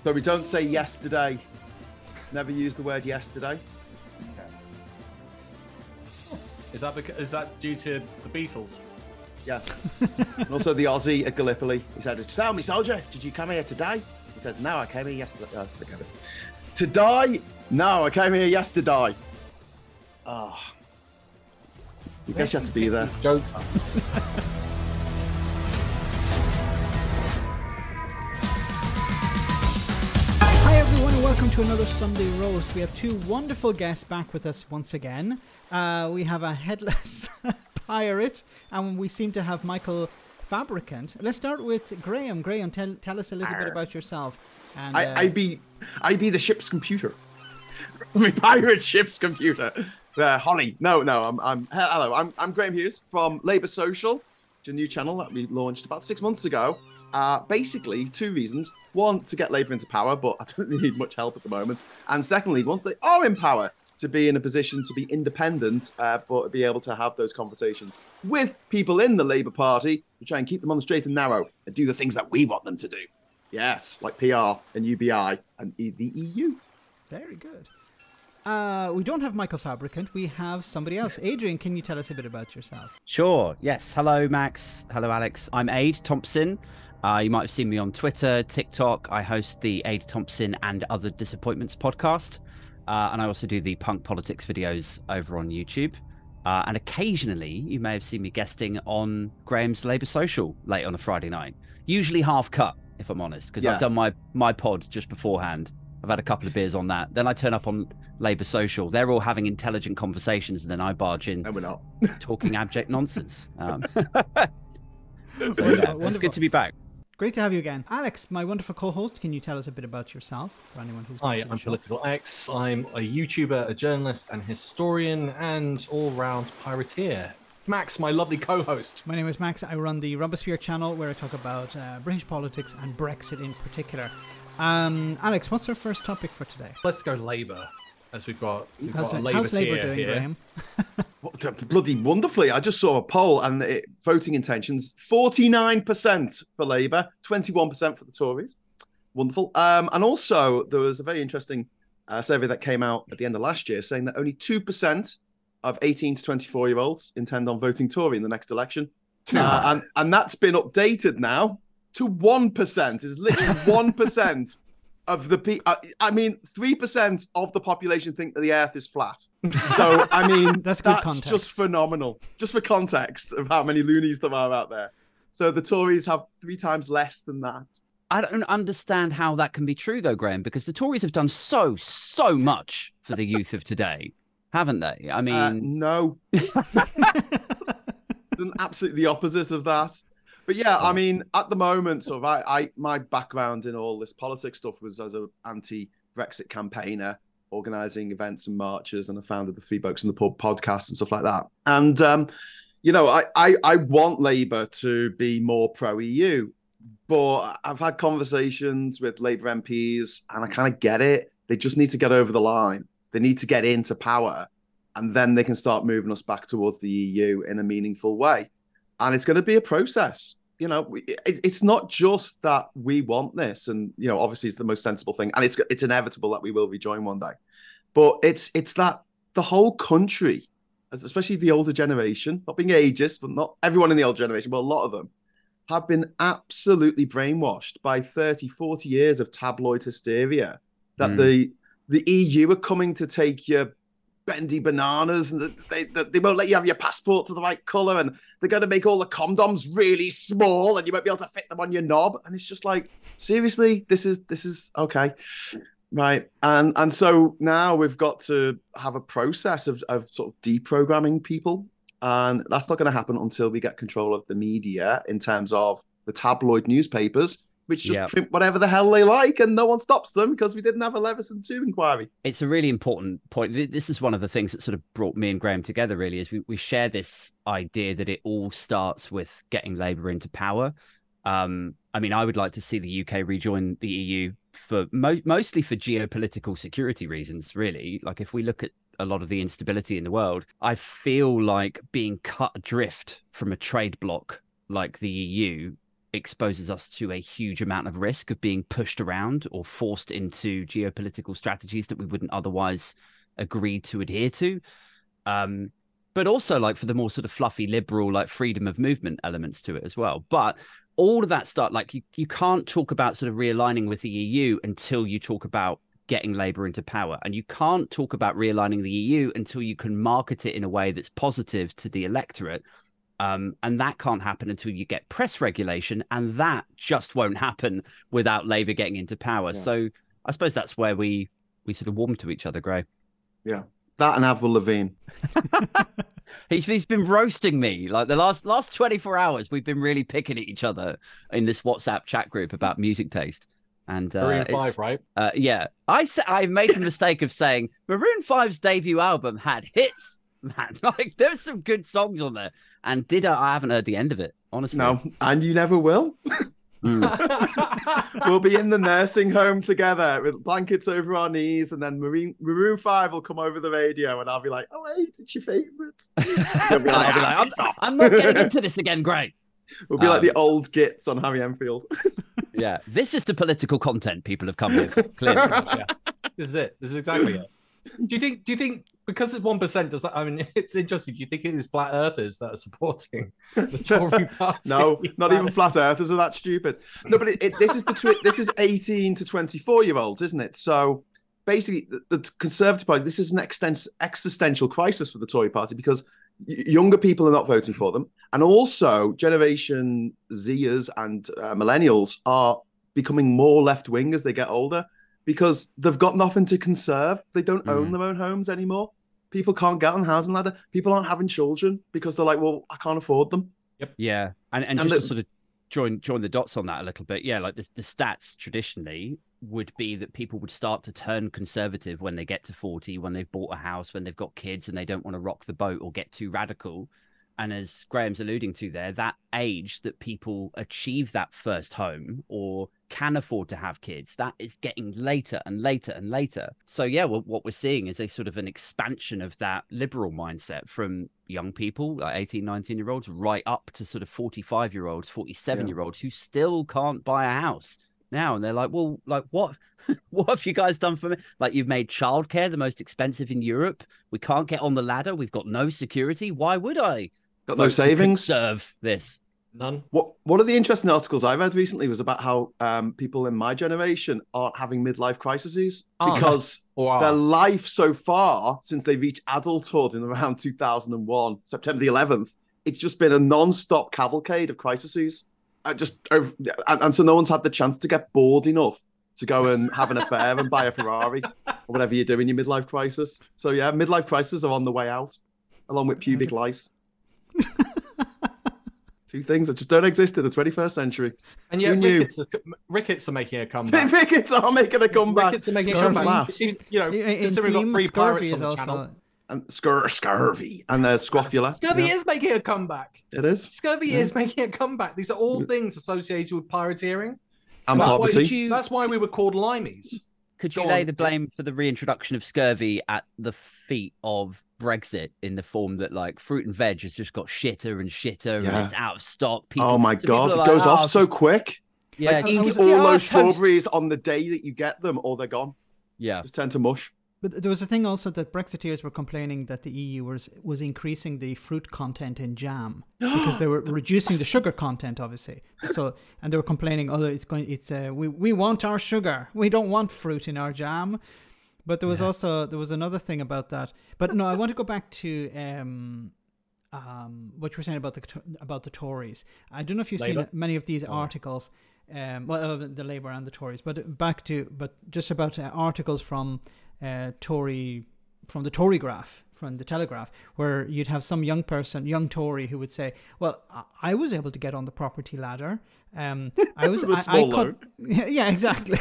So we don't say yesterday. Never use the word yesterday. Is that due to the Beatles? Yes. And also the Aussie at Gallipoli. He said, "Tell me, soldier, did you come here today?" He said, "No, I came here yesterday." Oh, forget it. To die? No, I came here yesterday. Oh. I guess you have to be there. Jokes. Hi everyone and welcome to another Sunday Roast. We have two wonderful guests back with us once again. We have a headless pirate and we seem to have Michael Fabricant. Let's start with Graham. Graham, tell us a little bit about yourself. And, I be the ship's computer. My pirate ship's computer. Holly. No. Hello. I'm Graham Hughes from Labour Social, which is a new channel that we launched about 6 months ago. Basically, two reasons. One, to get Labour into power, but I don't need much help at the moment. And secondly, once they are in power, to be in a position to be independent, but be able to have those conversations with people in the Labour Party to try and keep them on the straight and narrow and do the things that we want them to do. Yes, like PR and UBI and the EU. Very good. We don't have Michael Fabricant. We have somebody else. Adrian, can you tell us a bit about yourself? Sure. Yes. Hello, Max. Hello, Alex. I'm Aid Thompsin. You might have seen me on Twitter, TikTok. I host the Aid Thompsin and Other Disappointments podcast. And I also do the punk politics videos over on YouTube. And occasionally, you may have seen me guesting on Graham's Labour Social late on a Friday night. Usually half cut, if I'm honest, because I've done my pod just beforehand. I've had a couple of beers on that. Then I turn up on Labour Social. They're all having intelligent conversations, and then I barge in. No, we're not. Talking abject nonsense. It's good to be back. Great to have you again. Alex, my wonderful co-host, can you tell us a bit about yourself for anyone who's Hi, I'm Political X. I'm a YouTuber, a journalist, and historian, and all-round pirateer. Max, my lovely co-host. My name is Max. I run the Robespierre channel where I talk about British politics and Brexit in particular. Alex, what's our first topic for today? Let's go Labour, as we've got a how's Labour Labour doing, here. Graham? Bloody wonderfully. I just saw a poll and voting intentions, 49% for Labour, 21% for the Tories. Wonderful. And also there was a very interesting survey that came out at the end of last year saying that only 2% of 18 to 24-year-olds intend on voting Tory in the next election. And that's been updated now to 1%. Is literally 1% of the people. I mean, 3% of the population think that the earth is flat. So, I mean, that's just phenomenal. Just for context of how many loonies there are out there. So the Tories have 3 times less than that. I don't understand how that can be true, though, Graham, because the Tories have done so much for the youth of today, haven't they? I mean, no. Absolutely the opposite of that. But yeah, I mean, at the moment, sort of, my background in all this politics stuff was as an anti-Brexit campaigner, organising events and marches, and I founded the Three Blokes in the Pub podcast and stuff like that. And you know, I want Labour to be more pro-EU, but I've had conversations with Labour MPs, and I kind of get it. They just need to get over the line. They need to get into power, and then they can start moving us back towards the EU in a meaningful way. And it's going to be a process. You know, it's not just that we want this, and you know, obviously it's the most sensible thing, and it's inevitable that we will rejoin one day. But it's that the whole country, especially the older generation, not being ageist, but not everyone in the older generation, but a lot of them have been absolutely brainwashed by 30, 40 years of tabloid hysteria that the EU are coming to take your bendy bananas, and they won't let you have your passport to the right colour, and they're going to make all the condoms really small and you won't be able to fit them on your knob. And it's just like, seriously, this is okay, right? And so now we've got to have a process of sort of deprogramming people, and that's not going to happen until we get control of the media in terms of the tabloid newspapers, which just print whatever the hell they like, and no one stops them because we didn't have a Leveson 2 inquiry. It's a really important point. This is one of the things that sort of brought me and Graham together, really, is we share this idea that it all starts with getting Labour into power. I mean, I would like to see the UK rejoin the EU for mostly for geopolitical security reasons, really. Like, if we look at a lot of the instability in the world, I feel like being cut adrift from a trade bloc like the EU exposes us to a huge amount of risk of being pushed around or forced into geopolitical strategies that we wouldn't otherwise agree to adhere to. But also like for the more sort of fluffy liberal, like freedom of movement elements to it as well. But all of that stuff, like you can't talk about sort of realigning with the EU until you talk about getting Labour into power. And you can't talk about realigning the EU until you can market it in a way that's positive to the electorate. And that can't happen until you get press regulation. And that just won't happen without Labour getting into power. Yeah. So I suppose that's where we sort of warm to each other, Gray. Yeah. That and Avril Lavigne. He's been roasting me like the last 24 hours. We've been really picking at each other in this WhatsApp chat group about music taste. And Maroon 5, right? Yeah, I made the mistake of saying Maroon 5's debut album had hits, man. Like there's some good songs on there. And I haven't heard the end of it, honestly. No, and you never will. We'll be in the nursing home together with blankets over our knees, and then Maroon 5 will come over the radio, and I'll be like, "Oh, wait, it's your favourite." I'll be like, I'm not getting into this again, Gray. We'll be like the old gits on Harry Enfield. Yeah, this is the political content people have come with. Clearly, yeah. This is it. This is exactly it. Do you think because it's 1%, does that? I mean, it's interesting. Do you think it is flat earthers that are supporting the Tory party? No, not even flat earthers are that stupid. No, but this is 18 to 24-year-olds, isn't it? So basically, the Conservative Party, this is an existential crisis for the Tory party because younger people are not voting for them, and also Generation Zers and millennials are becoming more left-wing as they get older. Because they've got nothing to conserve. They don't own their own homes anymore. People can't get on the housing ladder. People aren't having children because they're like, well, I can't afford them. Yep. Yeah. And just to sort of join the dots on that a little bit. Yeah, like the stats traditionally would be that people would start to turn conservative when they get to 40, when they've bought a house, when they've got kids and they don't want to rock the boat or get too radical. And as Graham's alluding to there, that age that people achieve that first home or can afford to have kids, that is getting later and later and later. So yeah, what we're seeing is a sort of an expansion of that liberal mindset from young people, like 18, 19-year-olds, right up to sort of 45-year-olds, 47-year-olds who still can't buy a house now. And they're like, well, like what have you guys done for me? Like, you've made childcare the most expensive in Europe. We can't get on the ladder. We've got no security. Why would I? Got no savings. Serve this. None. One of the interesting articles I read recently was about how people in my generation aren't having midlife crises because their life so far, since they reached adulthood in around 2001, September the 11th, it's just been a non-stop cavalcade of crises. And so no one's had the chance to get bored enough to go and have an affair and buy a Ferrari or whatever you do in your midlife crisis. So yeah, midlife crises are on the way out, along with pubic lice. Two things that just don't exist in the 21st century. And yeah, rickets are making a comeback. Rickets are making a comeback. Rickets are making a comeback. Considering we've got 3 pirates on the channel. And scurvy. And there's scrofula. Scurvy is making a comeback. It is. Scurvy is making a comeback. These are all things associated with pirateering. And poverty. That's why we were called limeys. Could you lay the blame for the reintroduction of scurvy at the feet of Brexit in the form that, like, fruit and veg has just got shitter and shitter and it's out of stock? Oh my God, it goes off so quick. Yeah, like, eat all those strawberries on the day that you get them or they're gone. Yeah. Just tend to mush. But there was a thing also that Brexiteers were complaining that the EU was increasing the fruit content in jam because they were reducing the sugar content, obviously. So, and they were complaining, we want our sugar. We don't want fruit in our jam. But there was another thing about that. But no, I want to go back to what you were saying about the Tories. I don't know if you've seen many of these articles. The Labour and the Tories, but just about articles from the Tory graph, from the Telegraph, where you'd have some young Tory who would say, well, I was able to get on the property ladder. Yeah, exactly.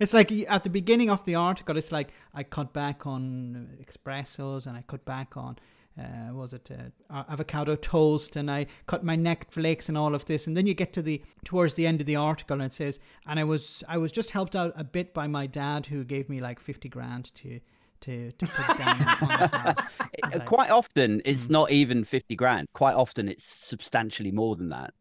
It's like at the beginning of the article, it's like I cut back on espressos and I cut back on avocado toast, and I cut my Netflix and all of this, and then you get towards the end of the article and it says, and I was just helped out a bit by my dad who gave me like 50 grand to put it down on the house. Quite often it's not even 50 grand. Quite often it's substantially more than that.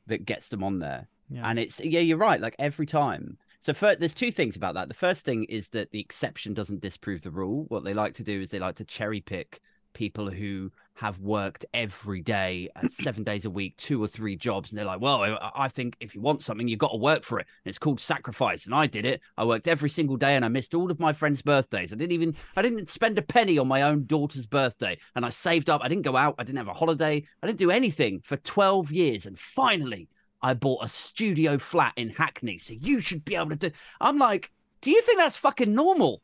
that gets them on there. Yeah. And it's, yeah, you're right. Like every time. So there's two things about that. The first thing is that the exception doesn't disprove the rule. What they like to do is they like to cherry pick people who have worked every day, 7 days a week, 2 or 3 jobs. And they're like, well, I think if you want something, you've got to work for it. And it's called sacrifice. And I did it. I worked every single day and I missed all of my friends' birthdays. I didn't spend a penny on my own daughter's birthday. And I saved up. I didn't go out. I didn't have a holiday. I didn't do anything for 12 years. And finally, I bought a studio flat in Hackney. So you should be able to do. I'm like, do you think that's fucking normal?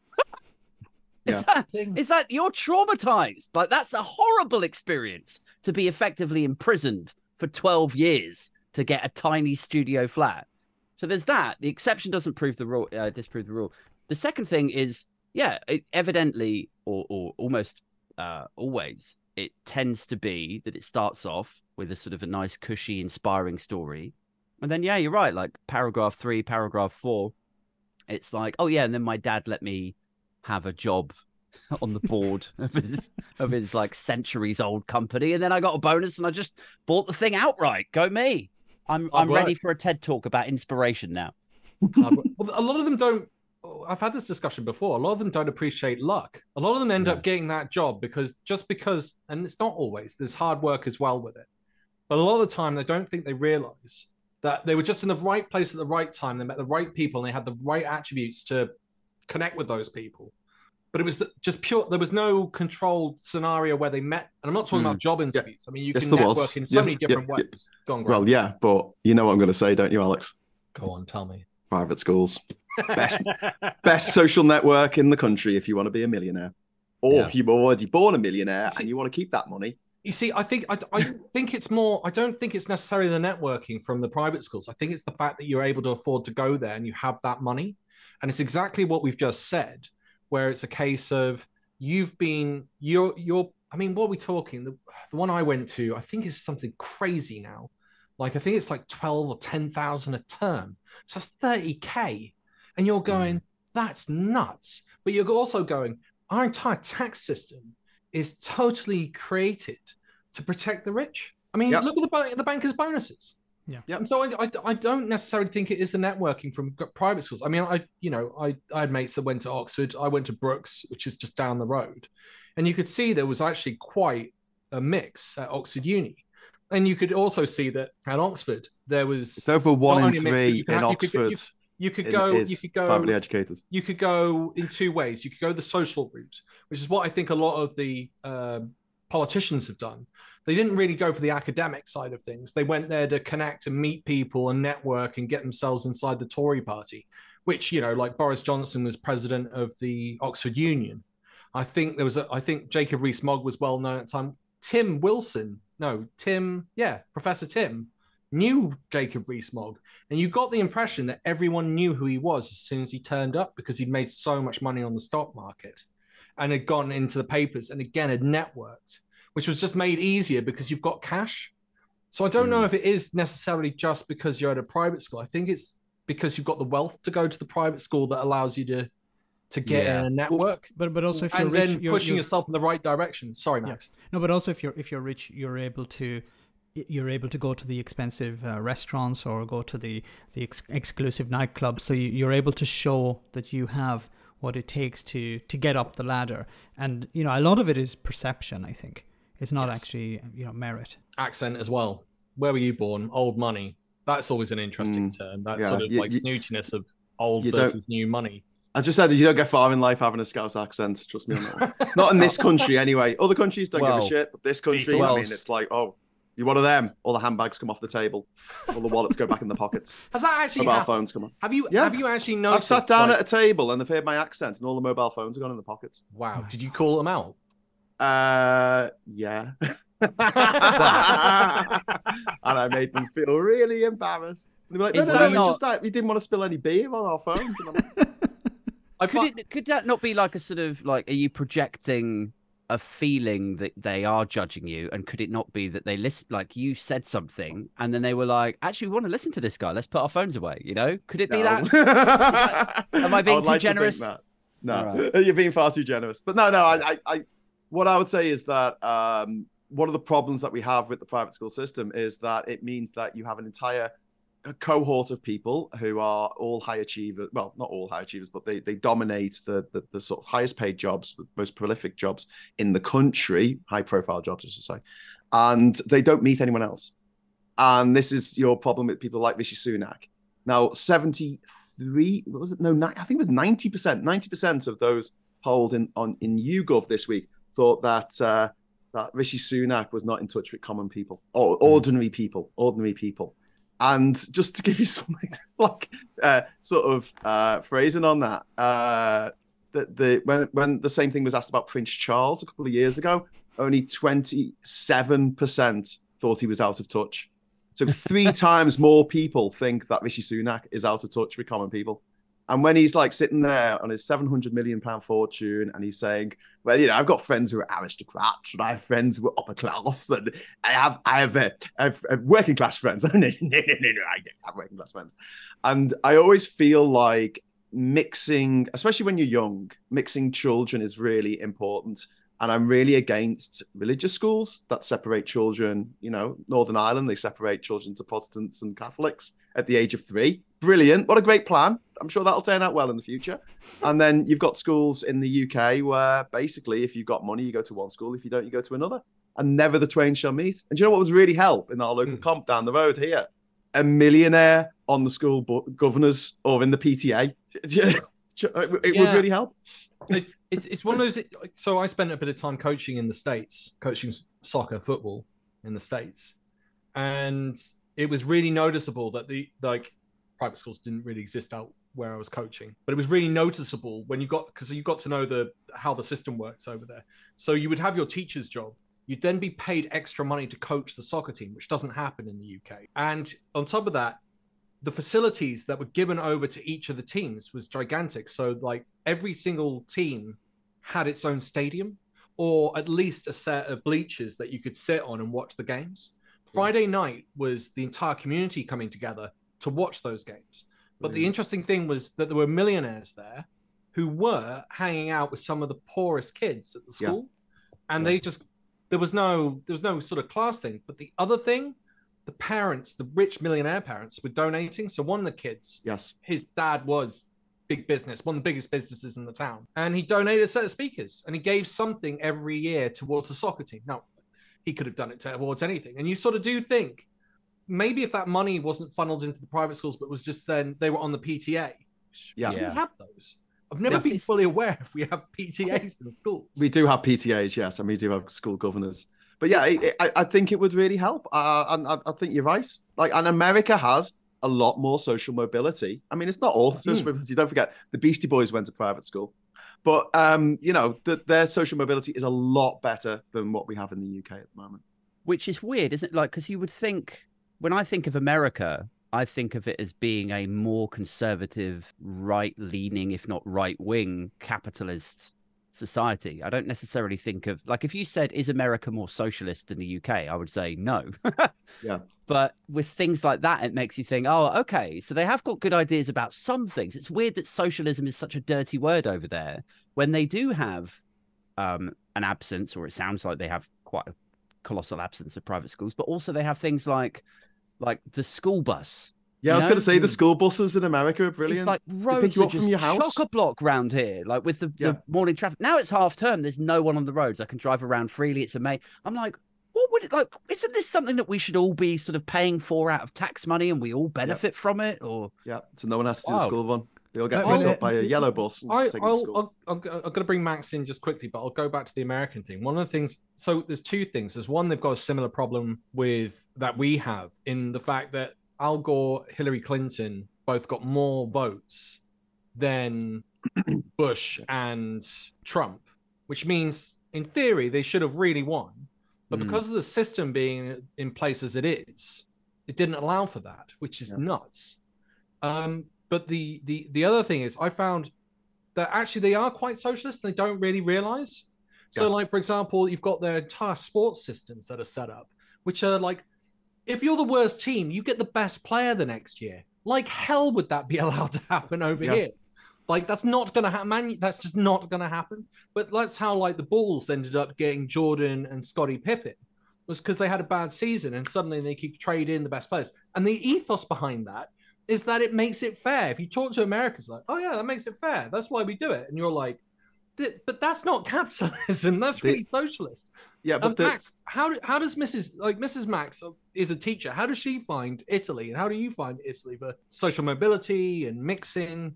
Is that you're traumatized? Like, that's a horrible experience to be effectively imprisoned for 12 years to get a tiny studio flat. So there's that. The exception doesn't prove the rule, disprove the rule. The second thing is, evidently, or almost always, it tends to be that it starts off with a sort of a nice, cushy, inspiring story. And then, you're right. Like paragraph 3, paragraph 4, it's like, oh yeah. And then my dad let me have a job on the board of his like centuries old company. And then I got a bonus and I just bought the thing outright. Go me. I'm ready for a TED talk about inspiration now. Well, a lot of them don't. I've had this discussion before. A lot of them don't appreciate luck. A lot of them end up getting that job because, and it's not always, there's hard work as well with it. But a lot of the time, they don't think they realize that they were just in the right place at the right time. They met the right people and they had the right attributes to connect with those people. But it was just pure, there was no controlled scenario where they met. And I'm not talking about job interviews. I mean, you can network in so many different ways. Go on, Greg. Well, yeah, but you know what I'm going to say, don't you, Alex? Go on, tell me. Private schools. Best social network in the country if you want to be a millionaire. Or you're already born a millionaire and you want to keep that money. You see, I think it's more, I don't think it's necessarily the networking from the private schools. I think it's the fact that you're able to afford to go there and you have that money. And it's exactly what we've just said, where it's a case of you're I mean, what are we talking? The one I went to, I think is something crazy now. Like, I think it's like 12 or 10,000 a term. So that's 30K. And you're going, that's nuts. But you're also going, our entire tax system is totally created to protect the rich. I mean, look at the bankers' bonuses. Yeah. And so I don't necessarily think it is the networking from private schools. I mean, I had mates that went to Oxford. I went to Brookes, which is just down the road. And you could see there was actually quite a mix at Oxford Uni. And you could also see that at Oxford, there was... It's over 1 in 3 in Oxford. You could go privately educated. You could go in 2 ways. You could go the social route, which is what I think a lot of the politicians have done. They didn't really go for the academic side of things. They went there to connect and meet people and network and get themselves inside the Tory party, which, like Boris Johnson was president of the Oxford Union. I think Jacob Rees-Mogg was well known at the time. Professor Tim knew Jacob Rees-Mogg. And you got the impression that everyone knew who he was as soon as he turned up because he'd made so much money on the stock market and had gone into the papers and again had networked, which was just made easier because you've got cash. So I don't know if it is necessarily just because you're at a private school. I think it's because you've got the wealth to go to the private school that allows you to get in a network. But also if you're and rich, then pushing yourself in the right direction. Sorry, Max. Yeah. No, but also if you're rich, you're able to go to the expensive restaurants or go to the exclusive nightclubs. So you're able to show that you have what it takes to get up the ladder. And a lot of it is perception, I think. It's not actually, merit. Accent as well. Where were you born? Old money. That's always an interesting term. That sort of snootiness of old versus new money. I just said that you don't get far in life having a Scouse accent. Trust me on that one. Not in this country anyway. Other countries don't give a shit, but this country, I mean, it's like, oh, you're one of them. All the handbags come off the table. All the wallets go back in the pockets. Has that actually mobile phones come on. Have you actually noticed? I've sat down at a table and they've heard my accent and all the mobile phones have gone in the pockets. Wow. Did you call them out? Yeah. And I made them feel really embarrassed. They were like, no, it's just that we didn't want to spill any beer on our phones. Could that not be like a sort of like, are you projecting a feeling that they are judging you? And could it not be that they listen, like you said something and then they were like, actually, we want to listen to this guy. Let's put our phones away. Could it be that? Am I being too generous? No, right. You're being far too generous. But no, what I would say is that one of the problems that we have with the private school system is that it means that you have an entire cohort of people who are all high achievers. Well, not all high achievers, but they dominate the sort of highest paid jobs, the most prolific jobs in the country, high profile jobs, I should say. And they don't meet anyone else. And this is your problem with people like Rishi Sunak. Now, 73, what was it? No, I think it was 90%. 90% of those polled in YouGov this week thought that that Rishi Sunak was not in touch with common people or ordinary people. And just to give you something like phrasing on that, when the same thing was asked about Prince Charles a couple of years ago, only 27% thought he was out of touch. So 3 times more people think that Rishi Sunak is out of touch with common people. And when he's like sitting there on his £700 million fortune and he's saying, well, I've got friends who are aristocrats and I have friends who are upper class and I have working class friends. No, I don't have working class friends. And I always feel like mixing, especially when you're young, mixing children is really important. And I'm really against religious schools that separate children. Northern Ireland, they separate children to Protestants and Catholics at the age of 3. Brilliant. What a great plan. I'm sure that'll turn out well in the future. And then you've got schools in the UK where basically if you've got money, you go to one school. If you don't, you go to another. And never the twain shall meet. And do you know what would really help in our local comp down the road here? A millionaire on the school governors or in the PTA. It would really help. It's one of those. So I spent a bit of time coaching in the States, coaching soccer, football in the States, and it was really noticeable that the private schools didn't really exist out where I was coaching, but it was really noticeable when you got to know how the system works over there. So you would have your teacher's job. You'd then be paid extra money to coach the soccer team, which doesn't happen in the UK. And on top of that, the facilities that were given over to each of the teams was gigantic. So like every single team had its own stadium or at least a set of bleachers that you could sit on and watch the games. Friday night was the entire community coming together to watch those games. But the interesting thing was that there were millionaires there who were hanging out with some of the poorest kids at the school. And there was no sort of class thing. But the other thing, the parents, the rich millionaire parents were donating. So one of the kids, his dad was big business, one of the biggest businesses in the town. And he donated a set of speakers and he gave something every year towards the soccer team. Now, he could have done it towards anything. And you sort of do think, maybe if that money wasn't funneled into the private schools, but was just then they were on the PTA. We have those. I've never been fully aware if we have PTAs in the schools. We do have PTAs, yes, and we do have school governors. But yeah, I think it would really help. And I think you're right. And America has a lot more social mobility. I mean, it's not all social mobility. Don't forget, the Beastie Boys went to private school. But, their social mobility is a lot better than what we have in the UK at the moment. Which is weird, isn't it? Because you would think, when I think of America, I think of it as being a more conservative, right-leaning, if not right-wing, capitalist society. I don't necessarily think of, if you said, is America more socialist than the UK? I would say no. But with things like that, it makes you think, oh, okay, so they have got good ideas about some things. It's weird that socialism is such a dirty word over there when they do have an absence, or it sounds like they have quite a colossal absence of private schools, but also they have things like the school bus. Yeah, I was going to say the school buses in America are brilliant. It's like roads are just chock-a-block round here, with the morning traffic. Now it's half term. There's no one on the roads. I can drive around freely. It's amazing. I'm like, what would it isn't this something that we should all be sort of paying for out of tax money and we all benefit from it? Or so no one has to do a school run. They all get picked up by a yellow bus. I'm going to bring Max in just quickly, but I'll go back to the American thing. One of the things, so there's two things. There's one, they've got a similar problem with that we have in the fact that Al Gore, Hillary Clinton both got more votes than Bush and Trump, which means in theory they should have really won. But because of the system being in place as it is, it didn't allow for that, which is nuts. But the other thing is, I found that actually they are quite socialist. They don't really realize. So, for example, you've got their entire sports systems that are set up, which are if you're the worst team, you get the best player the next year. Like hell would that be allowed to happen over here? That's not going to happen. That's just not going to happen. But that's how the Bulls ended up getting Jordan and Scottie Pippen. was because they had a bad season and suddenly they could trade in the best players. And the ethos behind that is that it makes it fair. If you talk to Americans, like, oh yeah, that makes it fair. That's why we do it. And you're like, but that's not capitalism. That's really socialist. Yeah, but Max, how does Mrs. Max is a teacher? How does she find Italy, and how do you find Italy for social mobility and mixing?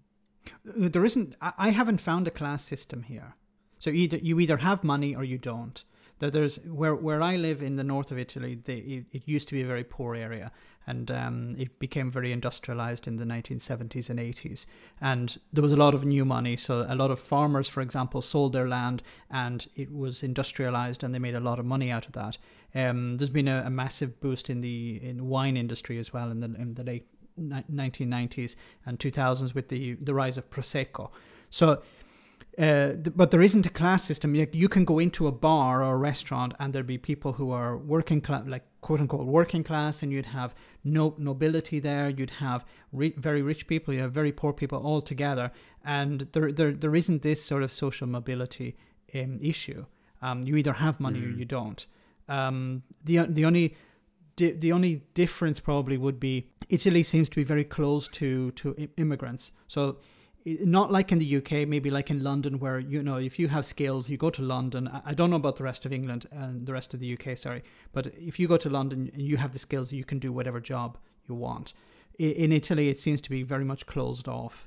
There isn't. I haven't found a class system here. So you either have money or you don't. There's where I live in the north of Italy. It used to be a very poor area, and it became very industrialized in the 1970s and 80s. And there was a lot of new money. So a lot of farmers, for example, sold their land, and it was industrialized, and they made a lot of money out of that. There's been a massive boost in the wine industry as well in the late 1990s and 2000s with the rise of Prosecco. So. But there isn't a class system. You can go into a bar or a restaurant and there'd be people who are working class, like quote unquote working class, and you'd have nobility there. You'd have very rich people, you have very poor people all together, and there isn't this sort of social mobility issue. You either have money or you don't. The only difference probably would be Italy seems to be very close to immigrants. So. Not like in the UK, maybe like in London, where, if you have skills, you go to London. I don't know about the rest of England and the rest of the UK, sorry. But if you go to London and you have the skills, you can do whatever job you want. In Italy, it seems to be very much closed off,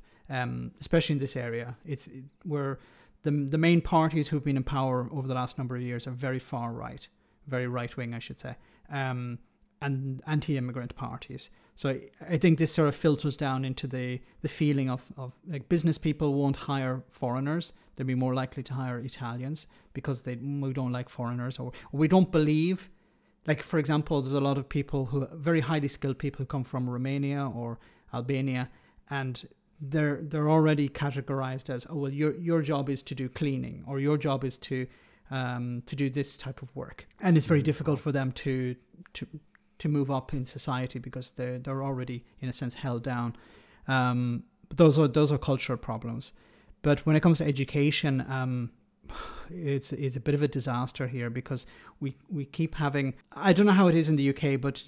especially in this area. It's where the main parties who've been in power over the last number of years are very far right, very right wing, I should say, and anti-immigrant parties. So I think this sort of filters down into the feeling of like business people won't hire foreigners. They'll be more likely to hire Italians because we don't like foreigners, or we don't believe. Like, for example, there's a lot of people very highly skilled people who come from Romania or Albania, and they're already categorized as, oh, well, your job is to do cleaning, or your job is to do this type of work. And it's very difficult for them to move up in society because they're already, in a sense, held down. But those are cultural problems. But when it comes to education, it's a bit of a disaster here because we keep having. I don't know how it is in the UK, but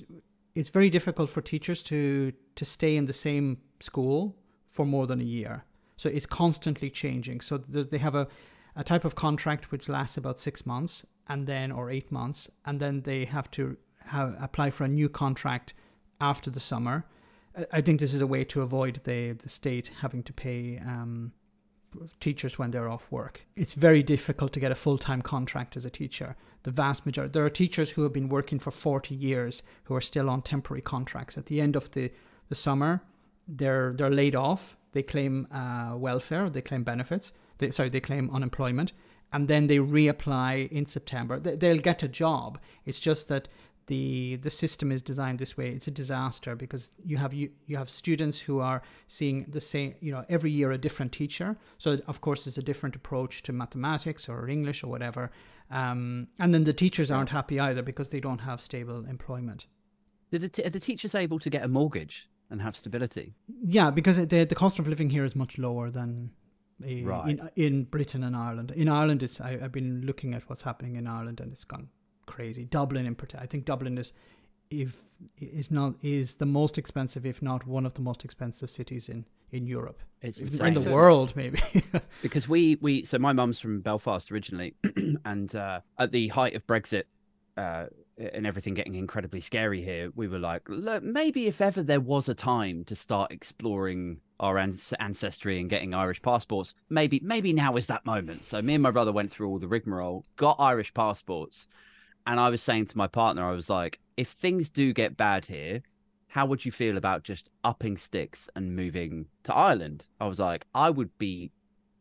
it's very difficult for teachers to stay in the same school for more than a year. So it's constantly changing. So they have a type of contract which lasts about 6 months or 8 months, and then they have to apply for a new contract after the summer. I think this is a way to avoid the state having to pay teachers when they're off work. It's very difficult to get a full-time contract as a teacher. The vast majority. There are teachers who have been working for 40 years who are still on temporary contracts. At the end of the summer, they're laid off. They claim welfare. They claim benefits. They claim unemployment, and then they reapply in September. They'll get a job. It's just that the system is designed this way. It's a disaster because you have students who are seeing the same, every year a different teacher. So of course it's a different approach to mathematics or English or whatever. And then the teachers aren't happy either because they don't have stable employment. Are the teachers able to get a mortgage and have stability? Yeah, because the cost of living here is much lower than in Britain and Ireland. In Ireland, I've been looking at what's happening in Ireland, and it's gone crazy. Dublin in particular, I think Dublin is the most expensive, if not one of the most expensive cities in Europe. It's in the world, maybe. Because so my mum's from Belfast originally, and at the height of Brexit and everything getting incredibly scary here, we were like, look, maybe if ever there was a time to start exploring our ancestry and getting Irish passports, maybe now is that moment. So me and my brother went through all the rigmarole, got Irish passports. And I was saying to my partner, I was like, if things do get bad here, how would you feel about just upping sticks and moving to Ireland? I was like, I would be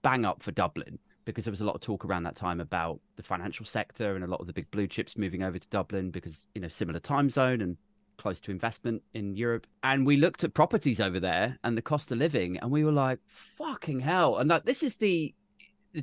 bang up for Dublin, because there was a lot of talk around that time about the financial sector and a lot of the big blue chips moving over to Dublin because, similar time zone and close to investment in Europe. And we looked at properties over there and the cost of living, and we were like, fucking hell. And this is the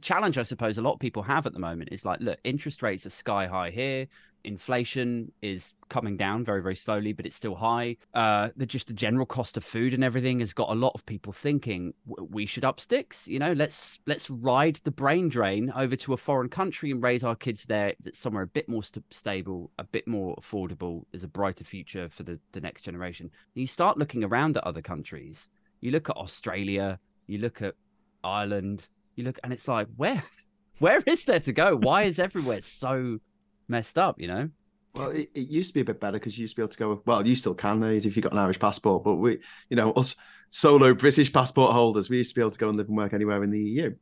challenge I suppose a lot of people have at the moment is like, look, interest rates are sky high here. inflation is coming down very, very slowly, but it's still high. The general cost of food and everything has got a lot of people thinking we should up sticks. Let's ride the brain drain over to a foreign country and raise our kids there. That's somewhere a bit more stable, a bit more affordable. There's a brighter future for the next generation. And you start looking around at other countries. You look at Australia. You look at Ireland. And it's like, where is there to go? Why is everywhere so messed up, Well, it used to be a bit better because you used to be able to go, well, you still can if you've got an Irish passport, but us solo British passport holders, we used to be able to go and live and work anywhere in the EU,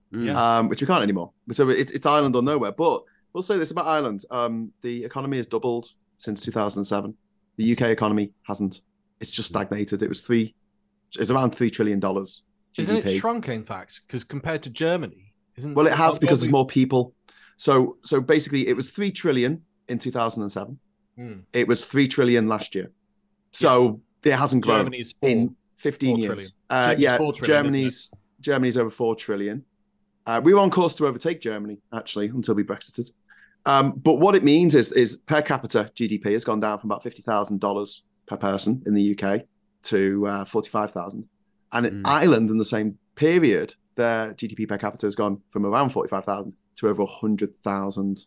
which we can't anymore. So it's Ireland or nowhere. But we'll say this about Ireland. The economy has doubled since 2007. The UK economy hasn't. It's just stagnated. It's around $3 trillion GDP. Isn't it shrunk, in fact? Because compared to Germany, well, it has because there's more people. So basically, it was 3 trillion in 2007. It was 3 trillion last year. So it hasn't grown in 15 years. Germany's over 4 trillion. We were on course to overtake Germany, actually, until we Brexited. But what it means is per capita GDP has gone down from about $50,000 per person in the UK to 45,000. And in Ireland, in the same period, their GDP per capita has gone from around 45,000 to over $100,000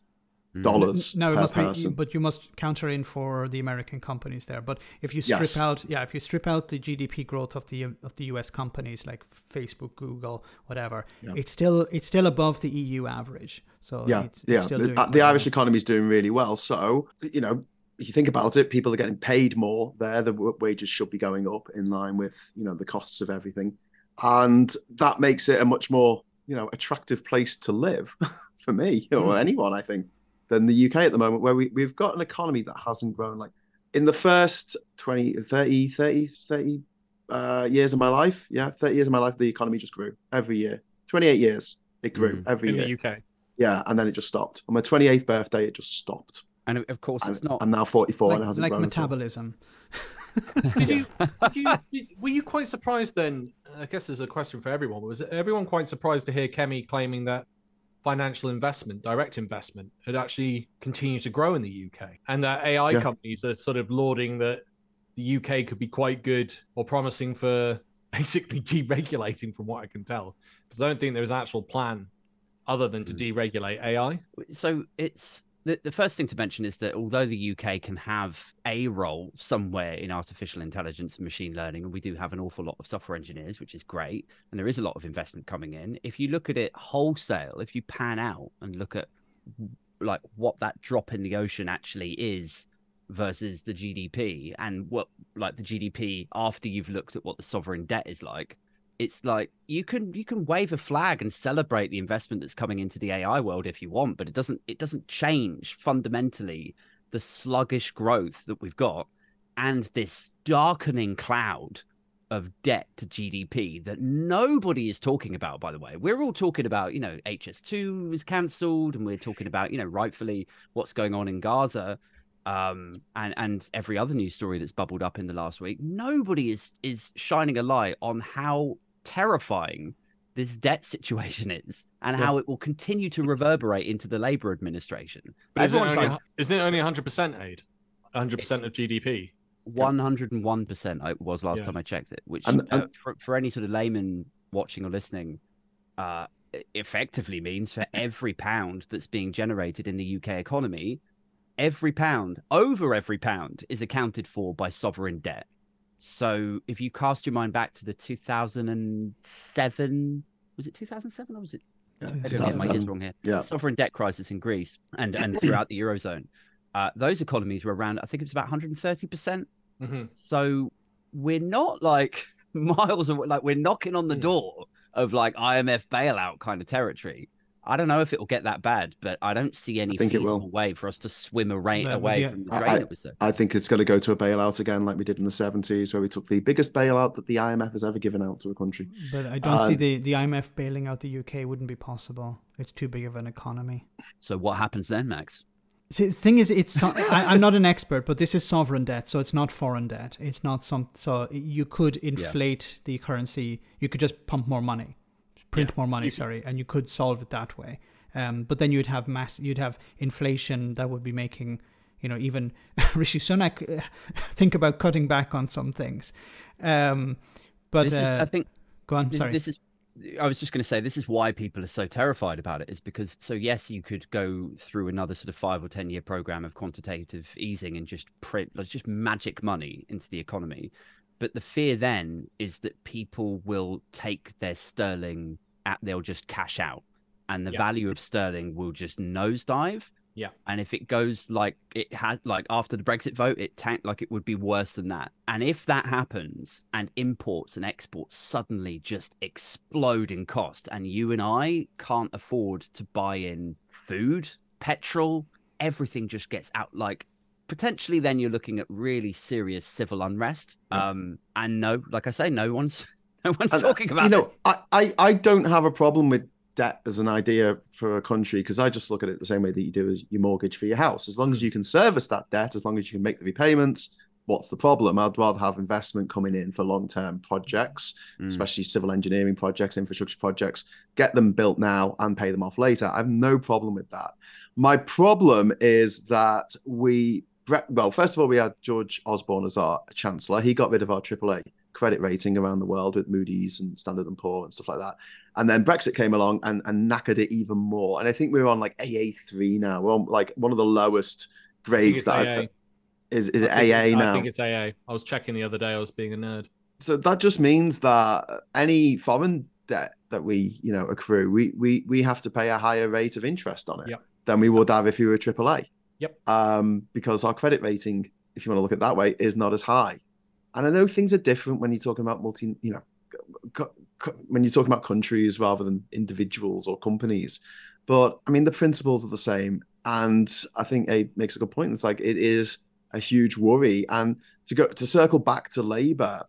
per person. But you must counter in for the American companies there. But if you strip out the GDP growth of the US companies like Facebook, Google, whatever, it's still above the EU average. So it's still doing the Irish economy is doing really well. So if you think about it, people are getting paid more there. The wages should be going up in line with, the costs of everything. And that makes it a much more, attractive place to live for me or anyone, I think, than the UK at the moment, where we've got an economy that hasn't grown. Like in the first 30 years of my life, 30 years of my life, the economy just grew every year. 28 years, it grew every year. In the UK. Yeah, and then it just stopped. On my 28th birthday, it just stopped. And of course, it's not. I'm now 44 and it hasn't grown. Like metabolism. Were you quite surprised then? I guess there's a question for everyone. Was everyone quite surprised to hear Kemi claiming that financial investment, direct investment, had actually continued to grow in the UK, and that AI companies are sort of lauding that the UK could be quite good or promising for basically deregulating, from what I can tell? Because I don't think there's an actual plan other than to deregulate AI. So it's. The first thing to mention is that although the UK can have a role somewhere in artificial intelligence and machine learning, and we do have an awful lot of software engineers, which is great, and there is a lot of investment coming in, if you look at it wholesale, if you pan out and look at like what that drop in the ocean actually is versus the GDP, and what like the GDP after you've looked at what the sovereign debt is like, it's like you can wave a flag and celebrate the investment that's coming into the AI world if you want, but it doesn't change fundamentally the sluggish growth that we've got and this darkening cloud of debt to GDP that nobody is talking about, by the way. We're all talking about, HS2 is cancelled, and we're talking about, rightfully what's going on in Gaza, and every other news story that's bubbled up in the last week. Nobody is shining a light on how terrifying this debt situation is and how it will continue to reverberate into the Labour administration. But isn't it only 100% aid? 100% of GDP? 101% it was last time I checked it, which for any sort of layman watching or listening, effectively means for every pound that's being generated in the UK economy, over every pound is accounted for by sovereign debt. So if you cast your mind back to the 2007, was it 2007 or was it? Get my years wrong here. Yeah. Sovereign debt crisis in Greece and throughout the Eurozone. Those economies were around, I think it was about 130%. So we're not like miles away, like we're knocking on the door of like IMF bailout kind of territory. I don't know if it will get that bad, but I don't see any feasible way for us to swim away from the drain it was there. I think it's going to go to a bailout again, like we did in the 70s, where we took the biggest bailout that the IMF has ever given out to a country. But I don't see the IMF bailing out the UK wouldn't be possible. It's too big of an economy. So what happens then, Max? See, the thing is, I'm not an expert, but this is sovereign debt, so it's not foreign debt. It's not so you could inflate the currency. You could just pump more money. Print more money, and you could solve it that way. But then you'd have inflation that would be making, even Rishi Sunak think about cutting back on some things. But I think, go on. Sorry. I was just going to say, this is why people are so terrified about it, is because, so yes, you could go through another sort of 5 or 10 year program of quantitative easing and just print, just magic money into the economy. But the fear then is that people will take their sterling they'll just cash out, and the value of sterling will just nosedive. Yeah. And if it goes like it has, like after the Brexit vote, it tanked, like it would be worse than that. And if that happens and imports and exports suddenly just explode in cost, and you and I can't afford to buy in food, petrol, everything just gets out, like potentially then you're looking at really serious civil unrest. And no, like I say, no one's talking about this. I don't have a problem with debt as an idea for a country, because I just look at it the same way that you do as your mortgage for your house. As long as you can service that debt, as long as you can make the repayments, what's the problem? I'd rather have investment coming in for long-term projects, especially civil engineering projects, infrastructure projects, get them built now and pay them off later. I have no problem with that. My problem is that first of all, we had George Osborne as our chancellor. He got rid of our AAA credit rating around the world with Moody's and Standard & Poor's and stuff like that. And then Brexit came along and knackered it even more. And I think we're on like AA3 now. We're on like one of the lowest grades. Is it AA now? I think it's AA. I was checking the other day. I was being a nerd. So that just means that any foreign debt that we accrue, we have to pay a higher rate of interest on it than we would have if we were AAA. Because our credit rating, if you want to look at it that way, is not as high. And I know things are different when you're talking about when you're talking about countries rather than individuals or companies. But I mean, the principles are the same. And I think Aid makes a good point. It's like, it is a huge worry. And to circle back to Labour,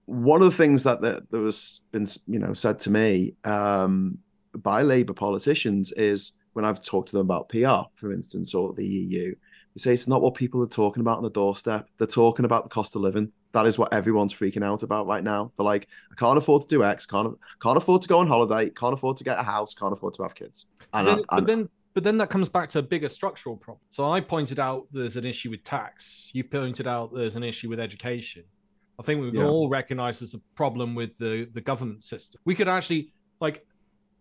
one of the things that there was been, said to me by Labour politicians is, when I've talked to them about PR, for instance, or the EU, they say it's not what people are talking about on the doorstep. They're talking about the cost of living. That is what everyone's freaking out about right now. They're like, I can't afford to do X, can't afford to go on holiday, can't afford to get a house, can't afford to have kids. But then that comes back to a bigger structural problem. So I pointed out there's an issue with tax. You pointed out there's an issue with education. I think we can all recognize there's a problem with the government system. We could actually,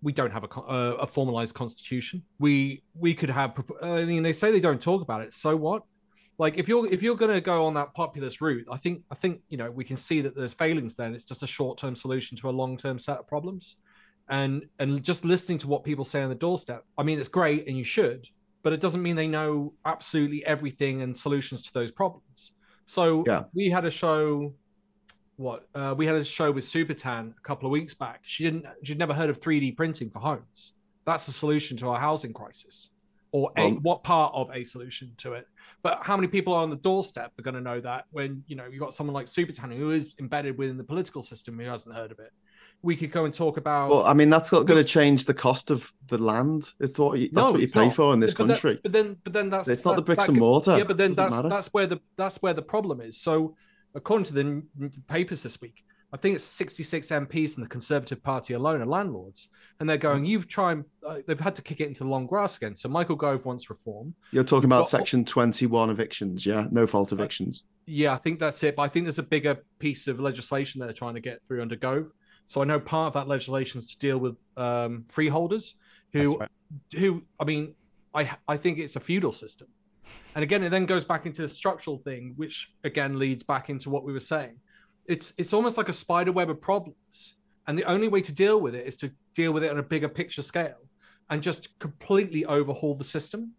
we don't have a formalized constitution. We could have. I mean, they say they don't talk about it. So what? Like, if you're going to go on that populist route, I think we can see that there's failings there. And it's just a short-term solution to a long-term set of problems. And just listening to what people say on the doorstep, I mean, it's great and you should, but it doesn't mean they know absolutely everything and solutions to those problems. So we had a show. We had a show with Supertan a couple of weeks back. She'd never heard of 3D printing for homes. That's the solution to our housing crisis, or what part of a solution to it. But how many people are on the doorstep are going to know that when you've got someone like Supertan who is embedded within the political system who hasn't heard of it? We could go and talk about. Well, I mean, that's not going to change the cost of the land. That's what you pay for in this country. But then it's not the bricks and mortar. Yeah, but then that's where the problem is. So, according to the papers this week, I think it's 66 MPs in the Conservative Party alone are landlords, and they're going. They've had to kick it into the long grass again. So Michael Gove wants reform. You're talking about Section 21 evictions, no fault evictions. Yeah, I think that's it. But I think there's a bigger piece of legislation they're trying to get through under Gove. So I know part of that legislation is to deal with freeholders who I mean, I think it's a feudal system. And again, it then goes back into the structural thing, which again leads back into what we were saying. It's almost like a spider web of problems. And the only way to deal with it is to deal with it on a bigger picture scale and just completely overhaul the system.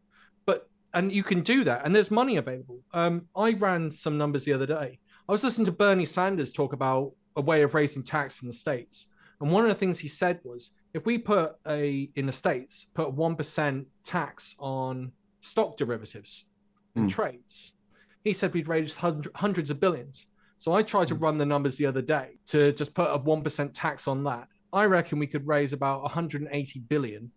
And you can do that. And there's money available. I ran some numbers the other day. I was listening to Bernie Sanders talk about a way of raising tax in the States. And one of the things he said was, if we put in the States, put 1% tax on stock derivatives and trades, he said we'd raise hundreds of billions. So I tried to run the numbers the other day to just put a 1% tax on that. I reckon we could raise about 180 billion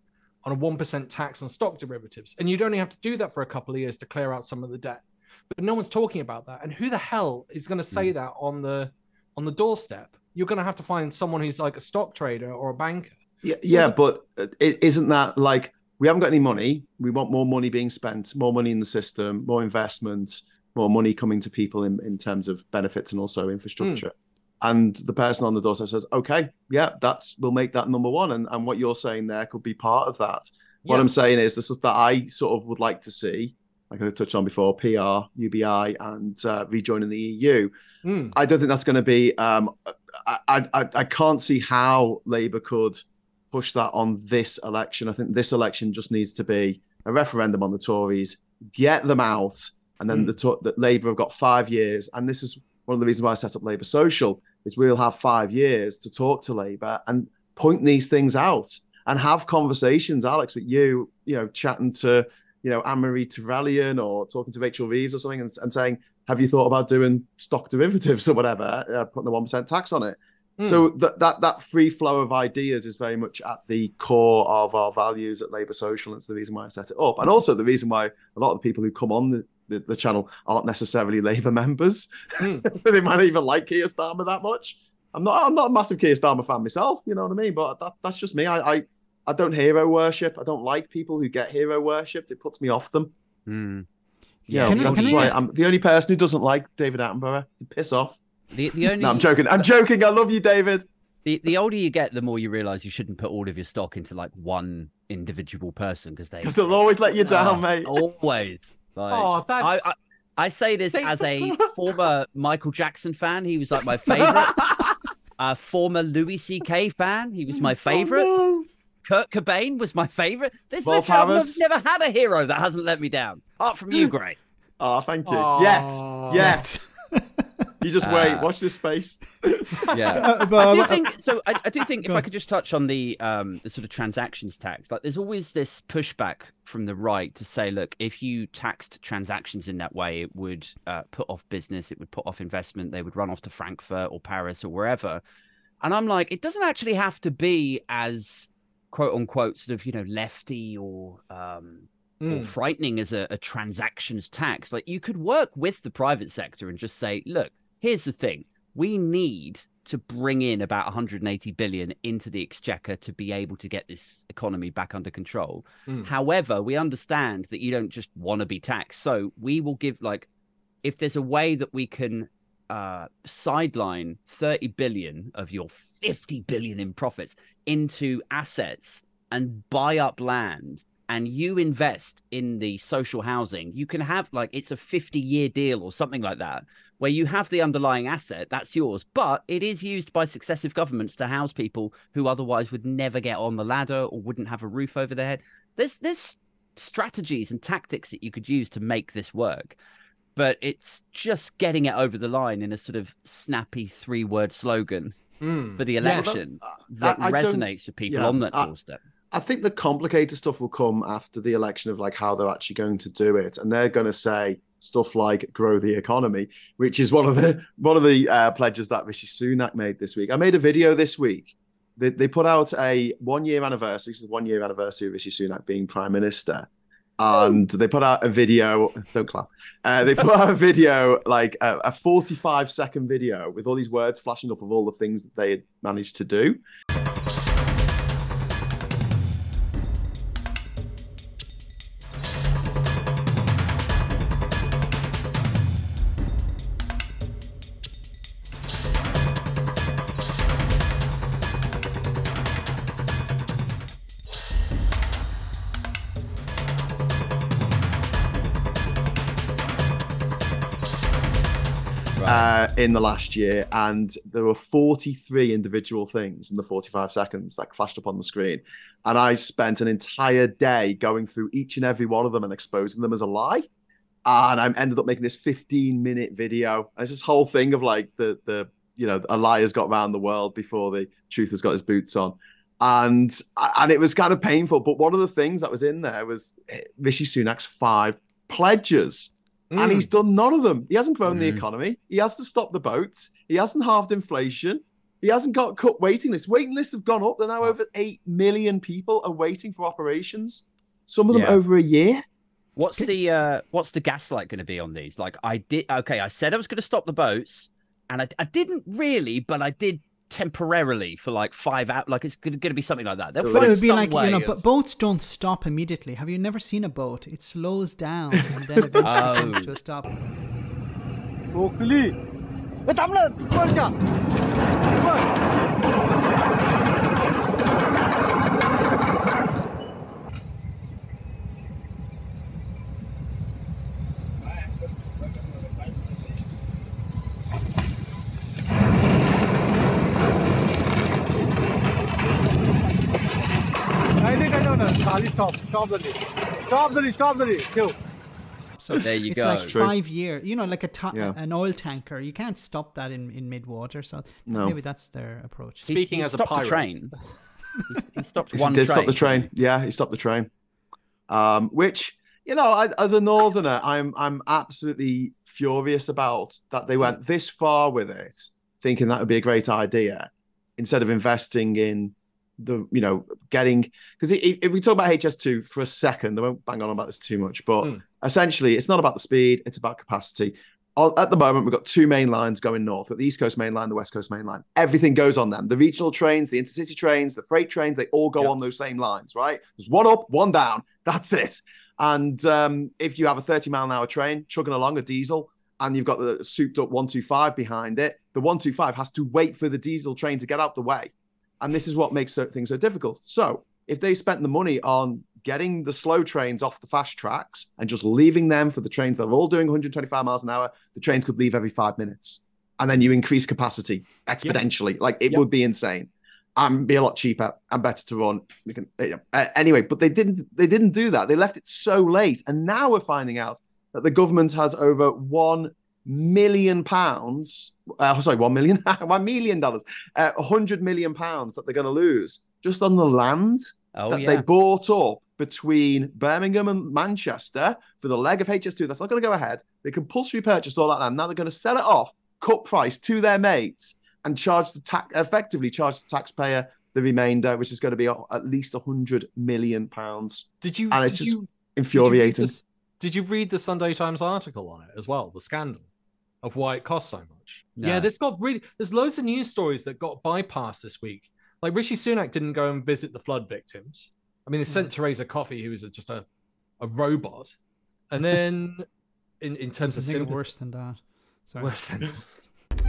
on a 1% tax on stock derivatives. And you'd only have to do that for a couple of years to clear out some of the debt. But no one's talking about that. And who the hell is going to say that on the doorstep? You're going to have to find someone who's like a stock trader or a banker. Yeah, but isn't that like we haven't got any money. We want more money being spent, more money in the system, more investment, more money coming to people in terms of benefits and also infrastructure. And the person on the doorstep says, okay, yeah, we'll make that number one. And what you're saying there could be part of that. What I'm saying is the stuff that I sort of would like to see, like I touched on before, PR, UBI, and rejoining the EU. I don't think that's going to be. I can't see how Labour could push that on this election. I think this election just needs to be a referendum on the Tories, get them out, and then the Labour have got 5 years. And this is one of the reasons why I set up Labour Social, is we'll have 5 years to talk to Labour and point these things out and have conversations, Alex, with you, chatting to, Anne-Marie Trevelyan or talking to Rachel Reeves or something and saying, have you thought about doing stock derivatives or whatever, putting a 1% tax on it? So that free flow of ideas is very much at the core of our values at Labour Social. And it's the reason why I set it up. And also the reason why a lot of the people who come on the channel aren't necessarily Labour members. They might not even like Keir Starmer that much. I'm not a massive Keir Starmer fan myself, you know what I mean? But that's just me. I don't hero worship. I don't like people who get hero worshipped. It puts me off them. Yeah, that's why I'm the only person who doesn't like David Attenborough. Piss off. The only... No, I'm joking. I'm joking. I love you, David. The older you get, the more you realise you shouldn't put all of your stock into like one individual person because they'll always let you down, mate. Always. Like, I say this as a former Michael Jackson fan. He was like my favourite. A former Louis C.K. fan. He was my favourite. Oh, no. Kurt Cobain was my favourite. I've never had a hero that hasn't let me down. Apart from you, Gray. Oh, thank you. Yes. You just wait. Watch this space. Yeah, I do think if I could just touch on the sort of transactions tax, like there's always this pushback from the right to say, look, if you taxed transactions in that way, it would put off business, it would put off investment, they would run off to Frankfurt or Paris or wherever. And I'm like, it doesn't actually have to be as quote unquote sort of lefty or frightening as a transactions tax. Like you could work with the private sector and just say, look, here's the thing. We need to bring in about 180 billion into the exchequer to be able to get this economy back under control. However, we understand that you don't just want to be taxed. So we will give, like, if there's a way that we can sideline 30 billion of your 50 billion in profits into assets and buy up land, and you invest in the social housing, you can have, like, it's a 50-year deal or something like that, where you have the underlying asset, that's yours, but it is used by successive governments to house people who otherwise would never get on the ladder or wouldn't have a roof over their head. There's strategies and tactics that you could use to make this work, but it's just getting it over the line in a sort of snappy 3-word slogan for the election that resonates with people on that doorstep. I think the complicated stuff will come after the election of like how they're actually going to do it, and they're going to say stuff like grow the economy, which is one of the pledges that Rishi Sunak made this week. I made a video this week. They put out a 1-year anniversary, which is the 1-year anniversary of Rishi Sunak being prime minister, and they put out a video. Don't clap. They put out a video, like a 45-second video with all these words flashing up of all the things that they had managed to do. In the last year, and there were 43 individual things in the 45 seconds that flashed up on the screen, and I spent an entire day going through each and every one of them and exposing them as a lie, and I ended up making this 15-minute video. And it's this whole thing of like the a lie has got around the world before the truth has got his boots on, and it was kind of painful. But one of the things that was in there was Rishi Sunak's 5 pledges. And he's done none of them. He hasn't grown the economy. He hasn't stopped the boats. He hasn't halved inflation. He hasn't got cut waiting lists. Waiting lists have gone up. They're now over 8 million people are waiting for operations. Some of them over a year. What's the gaslight going to be on these? Like I said I was going to stop the boats, and I didn't really, but I did temporarily for like 5 hours. Like it's going to be something like that. They'll But find it would be some like, way but boats don't stop immediately. Have you never seen a boat? It slows down and then eventually comes to a stop. So there you it's go. like True. 5 years, like an oil tanker. You can't stop that in mid-water. So maybe that's their approach. Speaking as a stopped pirate. the train. He stopped He one did train. stop the train. Yeah, he stopped the train. Which, as a northerner, I'm absolutely furious about that they went this far with it, thinking that would be a great idea, instead of investing in getting, because if we talk about HS2 for a second, I won't bang on about this too much, but essentially it's not about the speed, it's about capacity. At the moment, we've got 2 main lines going north, at the East Coast main line, the West Coast main line. Everything goes on them. The regional trains, the intercity trains, the freight trains, they all go on those same lines, right? There's one up, one down. That's it. And if you have a 30-mile-an-hour train chugging along a diesel, and you've got the souped-up 125 behind it, the 125 has to wait for the diesel train to get out the way. And this is what makes things so difficult. So if they spent the money on getting the slow trains off the fast tracks and just leaving them for the trains that are all doing 125 miles an hour, the trains could leave every 5 minutes. And then you increase capacity exponentially. Like it would be insane. And be a lot cheaper and better to run. Anyway, but they didn't do that. They left it so late. And now we're finding out that the government has over £1 million, $1 million, $1 million, £100 million that they're going to lose just on the land they bought up between Birmingham and Manchester for the leg of HS2. That's not going to go ahead. They compulsory purchased all that land. Now they're going to sell it off, cut price to their mates, and effectively charge the taxpayer the remainder, which is going to be at least £100 million. Infuriating. Did you read the Sunday Times article on it as well? The scandal of why it costs so much. No. Yeah, there's loads of news stories that got bypassed this week. Like Rishi Sunak didn't go and visit the flood victims. I mean, they sent Theresa Coffey, who was just a robot. And then in terms of sympathy, worse than that. Sorry. Worse than that.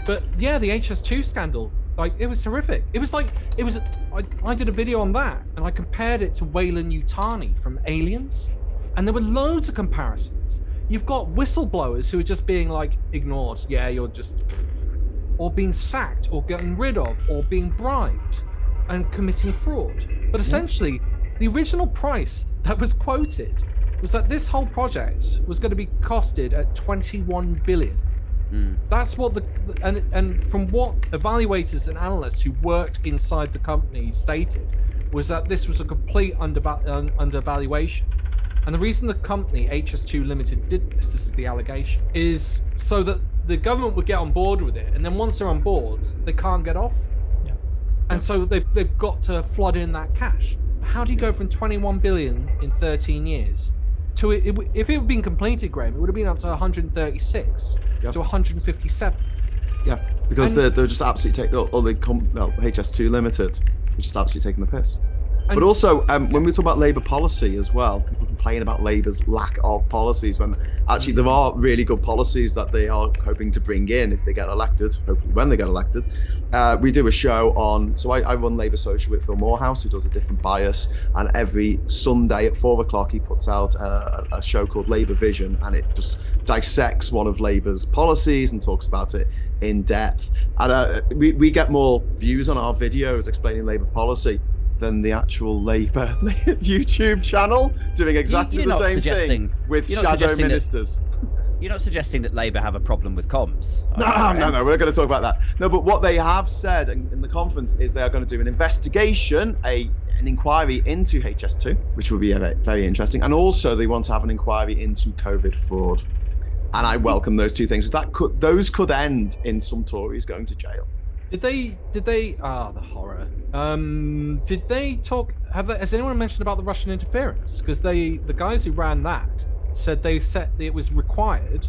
But yeah, the HS2 scandal, like it was horrific. I did a video on that and I compared it to Weyland-Yutani from Aliens. And there were loads of comparisons. You've got whistleblowers who are just being like ignored. Yeah, you're just, or being sacked, or getting rid of, or being bribed, and committing fraud. But essentially, the original price that was quoted was that this whole project was going to be costed at 21 billion. That's what and from what evaluators and analysts who worked inside the company stated was that this was a complete undervaluation. And the reason the company, HS2 Limited, did this is the allegation, is so that the government would get on board with it. And then once they're on board, they can't get off. Yeah. And so they've got to flood in that cash. How do you go from 21 billion in 13 years to if it had been completed, Graham, it would have been up to 136 to 157. Yeah, because they're just absolutely HS2 Limited, they're just absolutely taking the piss. But also, when we talk about Labour policy as well, people complain about Labour's lack of policies when actually there are really good policies that they are hoping to bring in if they get elected, hopefully when they get elected. We do a show on, so I run Labour Social with Phil Morehouse, who does a different bias, and every Sunday at 4 o'clock he puts out a show called Labour Vision, and it just dissects one of Labour's policies and talks about it in depth. And we get more views on our videos explaining Labour policy than the actual Labour YouTube channel doing exactly the same thing with shadow ministers. You're not suggesting that Labour have a problem with comms? No, we're going to talk about that. No, but what they have said in the conference is they are going to do an investigation, an inquiry into HS2, which will be very interesting. And also they want to have an inquiry into COVID fraud. And I welcome those two things. Those could end in some Tories going to jail. Did they the horror. Did they talk, has anyone mentioned about the Russian interference? Because the guys who ran that said it was required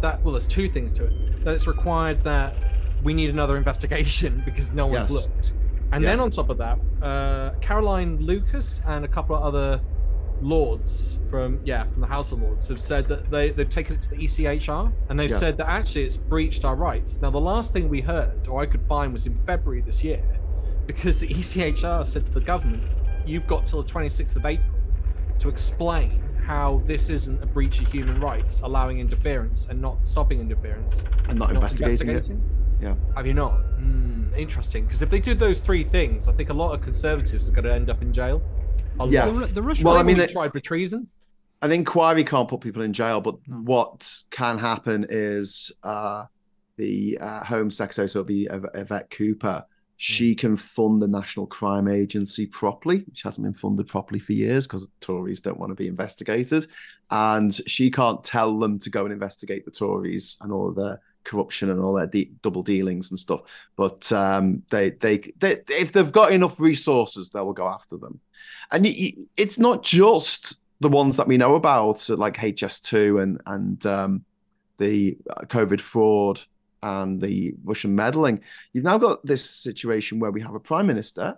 that, well, there's two things to it. That it's required that we need another investigation because no one's looked. And then on top of that, Caroline Lucas and a couple of other lords from the House of Lords have said that they've taken it to the ECHR, and they've said that actually it's breached our rights. Now, the last thing we heard, or I could find, was in February this year, because the ECHR said to the government, you've got till the 26th of April to explain how this isn't a breach of human rights, allowing interference and not stopping interference. And not investigating it. Yeah. Have you not? Interesting. Because if they do those three things, I think a lot of conservatives are going to end up in jail. The Russian tried for treason. An inquiry can't put people in jail, but what can happen is the Home Secretary, so it'll be Yvette Cooper, she can fund the National Crime Agency properly, which hasn't been funded properly for years because the Tories don't want to be investigated. And she can't tell them to go and investigate the Tories and all of their corruption and all their double dealings and stuff. But they if they've got enough resources, they will go after them. And it's not just the ones that we know about, like HS2 and the COVID fraud and the Russian meddling. You've now got this situation where we have a prime minister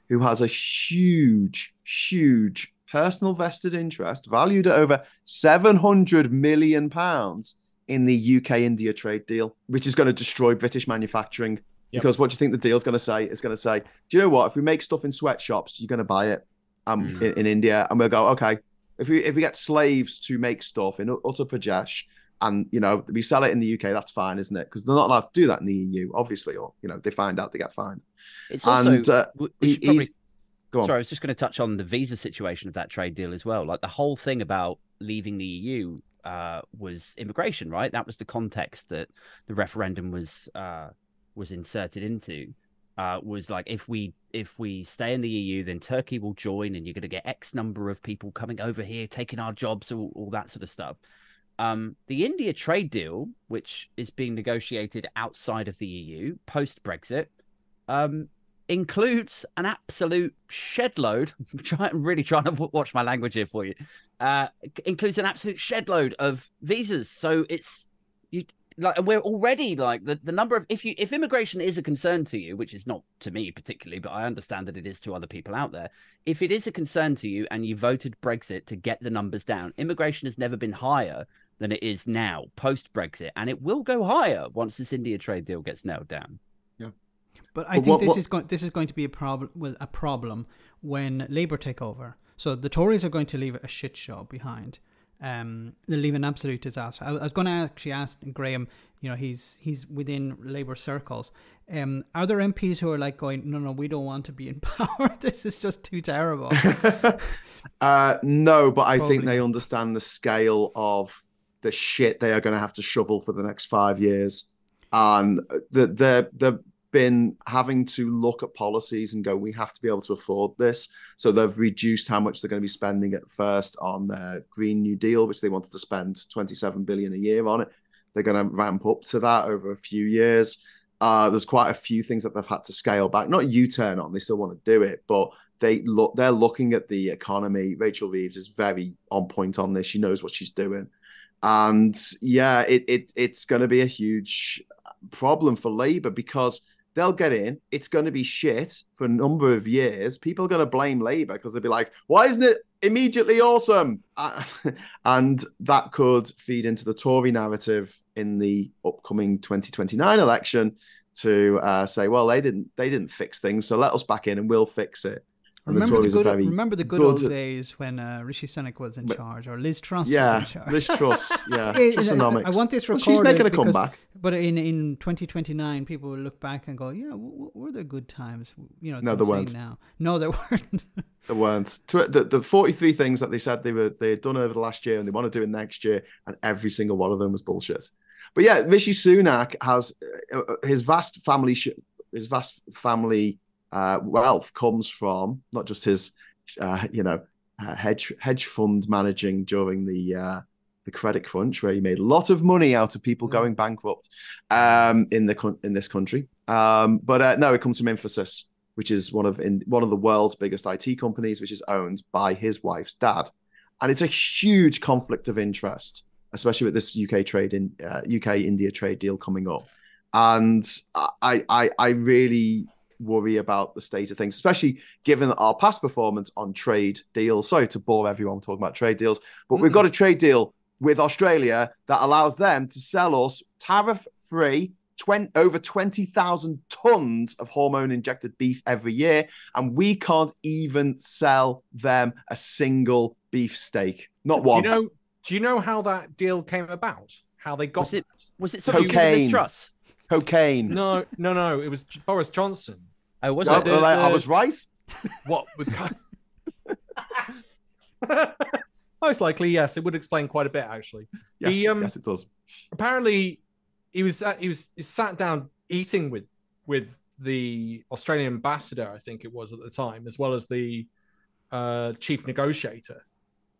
who has a huge personal vested interest valued at over £700 million in the UK-India trade deal, which is going to destroy British manufacturing. Because what do you think the deal's going to say? It's going to say, do you know what? If we make stuff in sweatshops, you're going to buy it in India. And we'll go, okay, if we get slaves to make stuff in Uttar Pradesh, and, we sell it in the UK, that's fine, isn't it? Because they're not allowed to do that in the EU, obviously, or, they find out, they get fined. It's also... Go on. Sorry, I was just going to touch on the visa situation of that trade deal as well. Like, the whole thing about leaving the EU was immigration, right? That was the context that the referendum was inserted into. Was like, if we stay in the EU, then Turkey will join, and you're going to get X number of people coming over here, taking our jobs, all that sort of stuff. The India trade deal, which is being negotiated outside of the EU post-Brexit, includes an absolute shed-load. I'm really trying to watch my language here for you. Includes an absolute shed-load of visas. So we're already like the number of, if immigration is a concern to you, which is not to me particularly, but I understand that it is to other people out there. If it is a concern to you and you voted Brexit to get the numbers down, immigration has never been higher than it is now post Brexit, and it will go higher once this India trade deal gets nailed down. Yeah, but I think this is going to be a problem when Labour take over. So the Tories are going to leave a shit show behind. They'll leave an absolute disaster. I was going to actually ask Graham. He's within Labour circles. Are there MPs who are like going, no, we don't want to be in power. This is just too terrible. No, but I think they understand the scale of the shit they are going to have to shovel for the next 5 years. And they've been having to look at policies and go, we have to be able to afford this. So they've reduced how much they're going to be spending at first on their Green New Deal, which they wanted to spend 27 billion a year on it. They're going to ramp up to that over a few years. There's quite a few things that they've had to scale back, not U-turn on, they still want to do it, but they're looking at the economy. Rachel Reeves is very on point on this. She knows what she's doing. And yeah, it's going to be a huge problem for Labour because they'll get in. It's going to be shit for a number of years. People are going to blame Labour because they'll be like, why isn't it immediately awesome? And that could feed into the Tory narrative in the upcoming 2029 election to say, well, they didn't fix things, so let us back in and we'll fix it. And remember the good old days when Rishi Sunak was in charge, or Liz Truss was in charge. Liz Truss, yeah. Trussonomics. I want this recorded. She's making a comeback. But in 2029, people will look back and go, yeah, were there good times? It's no, there weren't. Now. No, there weren't. There weren't. The 43 things that they said they had done over the last year and they want to do it next year, and every single one of them was bullshit. But yeah, Rishi Sunak has his vast family wealth comes from not just his hedge fund managing during the credit crunch, where he made a lot of money out of people going bankrupt in this country. But no, it comes from Infosys, which is one of the world's biggest IT companies, which is owned by his wife's dad, and it's a huge conflict of interest, especially with this UK India trade deal coming up. And I really worry about the state of things, especially given our past performance on trade deals. Sorry to bore everyone talking about trade deals, but we've got a trade deal with Australia that allows them to sell us tariff-free over 20,000 tons of hormone-injected beef every year, and we can't even sell them a single beef steak. Not one. Do you know how that deal came about? How they got it? Was it something to do with Liz Truss? Cocaine. No. It was Boris Johnson. Oh, was it? I was right. What? Most likely, yes. It would explain quite a bit, actually. Yes, yes, it does. Apparently, he was sat down eating with the Australian ambassador, I think it was at the time, as well as the chief negotiator.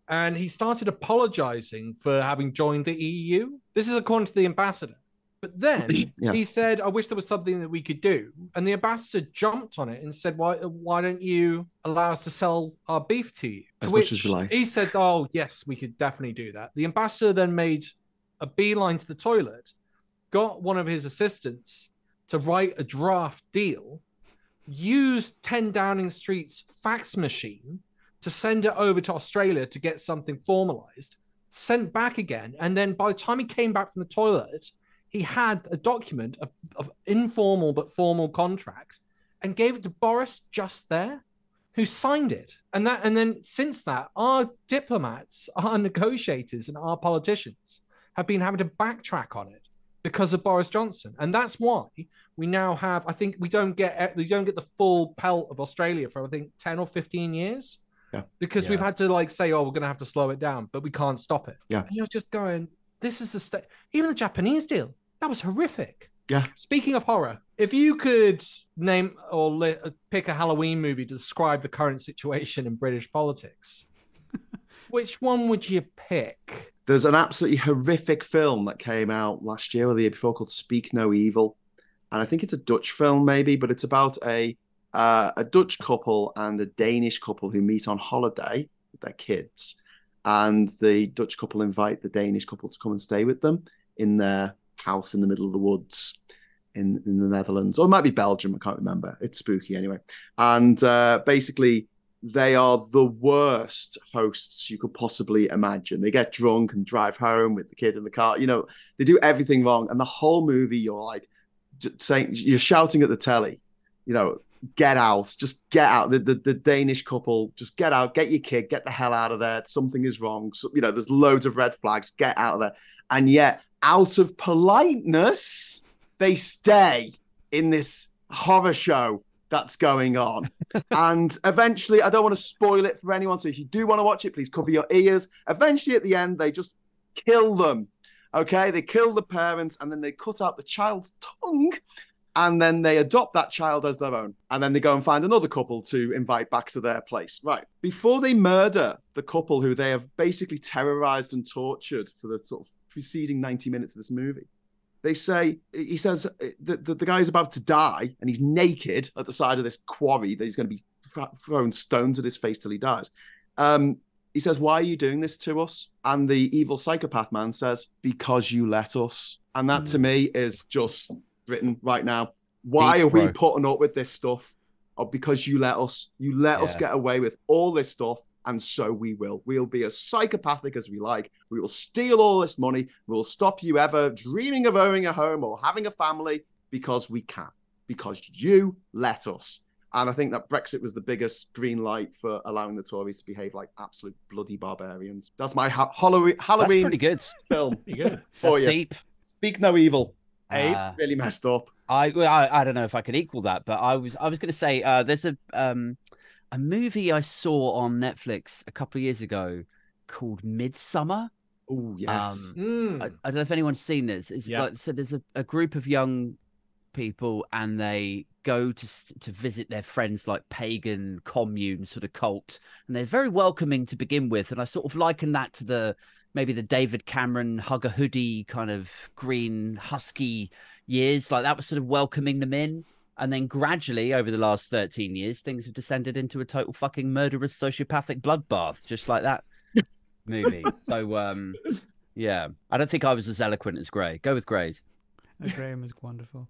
And he started apologizing for having joined the EU. This is according to the ambassador. But then he said, I wish there was something that we could do. And the ambassador jumped on it and said, why don't you allow us to sell our beef to you? As much as we like. He said, oh, yes, we could definitely do that. The ambassador then made a beeline to the toilet, got one of his assistants to write a draft deal, used 10 Downing Street's fax machine to send it over to Australia to get something formalized, sent back again. And then by the time he came back from the toilet, he had a document of informal but formal contract and gave it to Boris just there, who signed it. And then since that, our diplomats, our negotiators, and our politicians have been having to backtrack on it because of Boris Johnson. And that's why we now have, I think we don't get the full pelt of Australia for, I think, 10 or 15 years. Yeah. Because we've had to say, oh, we're going to have to slow it down, but we can't stop it. Yeah. And you're just going, this is the state. Even the Japanese deal, that was horrific. Yeah. Speaking of horror, if you could name or pick a Halloween movie to describe the current situation in British politics, which one would you pick? There's an absolutely horrific film that came out last year or the year before called Speak No Evil. And I think it's a Dutch film maybe, but it's about a Dutch couple and a Danish couple who meet on holiday with their kids. And the Dutch couple invite the Danish couple to come and stay with them in their house in the middle of the woods in the Netherlands. Or it might be Belgium, I can't remember. It's spooky anyway. And basically, they are the worst hosts you could possibly imagine. They get drunk and drive home with the kid in the car. You know, they do everything wrong. And the whole movie, you're shouting at the telly, you know, get out, just get out. The Danish couple, just get out, get your kid, get the hell out of there. Something is wrong. So, you know, there's loads of red flags, get out of there. And yet, out of politeness, they stay in this horror show that's going on. And eventually, I don't want to spoil it for anyone, so if you do want to watch it, please cover your ears. Eventually, at the end, they just kill them. Okay? They kill the parents, and then they cut out the child's tongue, and then they adopt that child as their own. And then they go and find another couple to invite back to their place. Right. Before they murder the couple who they have basically terrorized and tortured for the sort of preceding 90 minutes of this movie, he says the guy is about to die and he's naked at the side of this quarry that he's going to be throwing stones at his face till he dies. He says, why are you doing this to us? And the evil psychopath man says, because you let us. And that to me is just written right now. Why are we putting up with this stuff? Or because you let us. You let us get away with all this stuff. And so we will. We'll be as psychopathic as we like. We will steal all this money. We'll stop you ever dreaming of owning a home or having a family because we can. Because you let us. And I think that Brexit was the biggest green light for allowing the Tories to behave like absolute bloody barbarians. That's my Halloween That's pretty good. Film. Pretty good. That's deep. Speak No Evil. Really messed up. I don't know if I could equal that, but I was going to say there's a movie I saw on Netflix a couple of years ago called Midsummer. Oh, yes. I don't know if anyone's seen this. It's so there's a group of young people and they go to visit their friends' like pagan commune sort of cult, and they're very welcoming to begin with. And I sort of liken that to maybe the David Cameron hug a hoodie kind of green husky years. Like that was sort of welcoming them in. And then gradually, over the last 13 years, things have descended into a total fucking murderous sociopathic bloodbath, just like that movie. So, yeah, I don't think I was as eloquent as Gray. Go with Gray's. Graham is wonderful.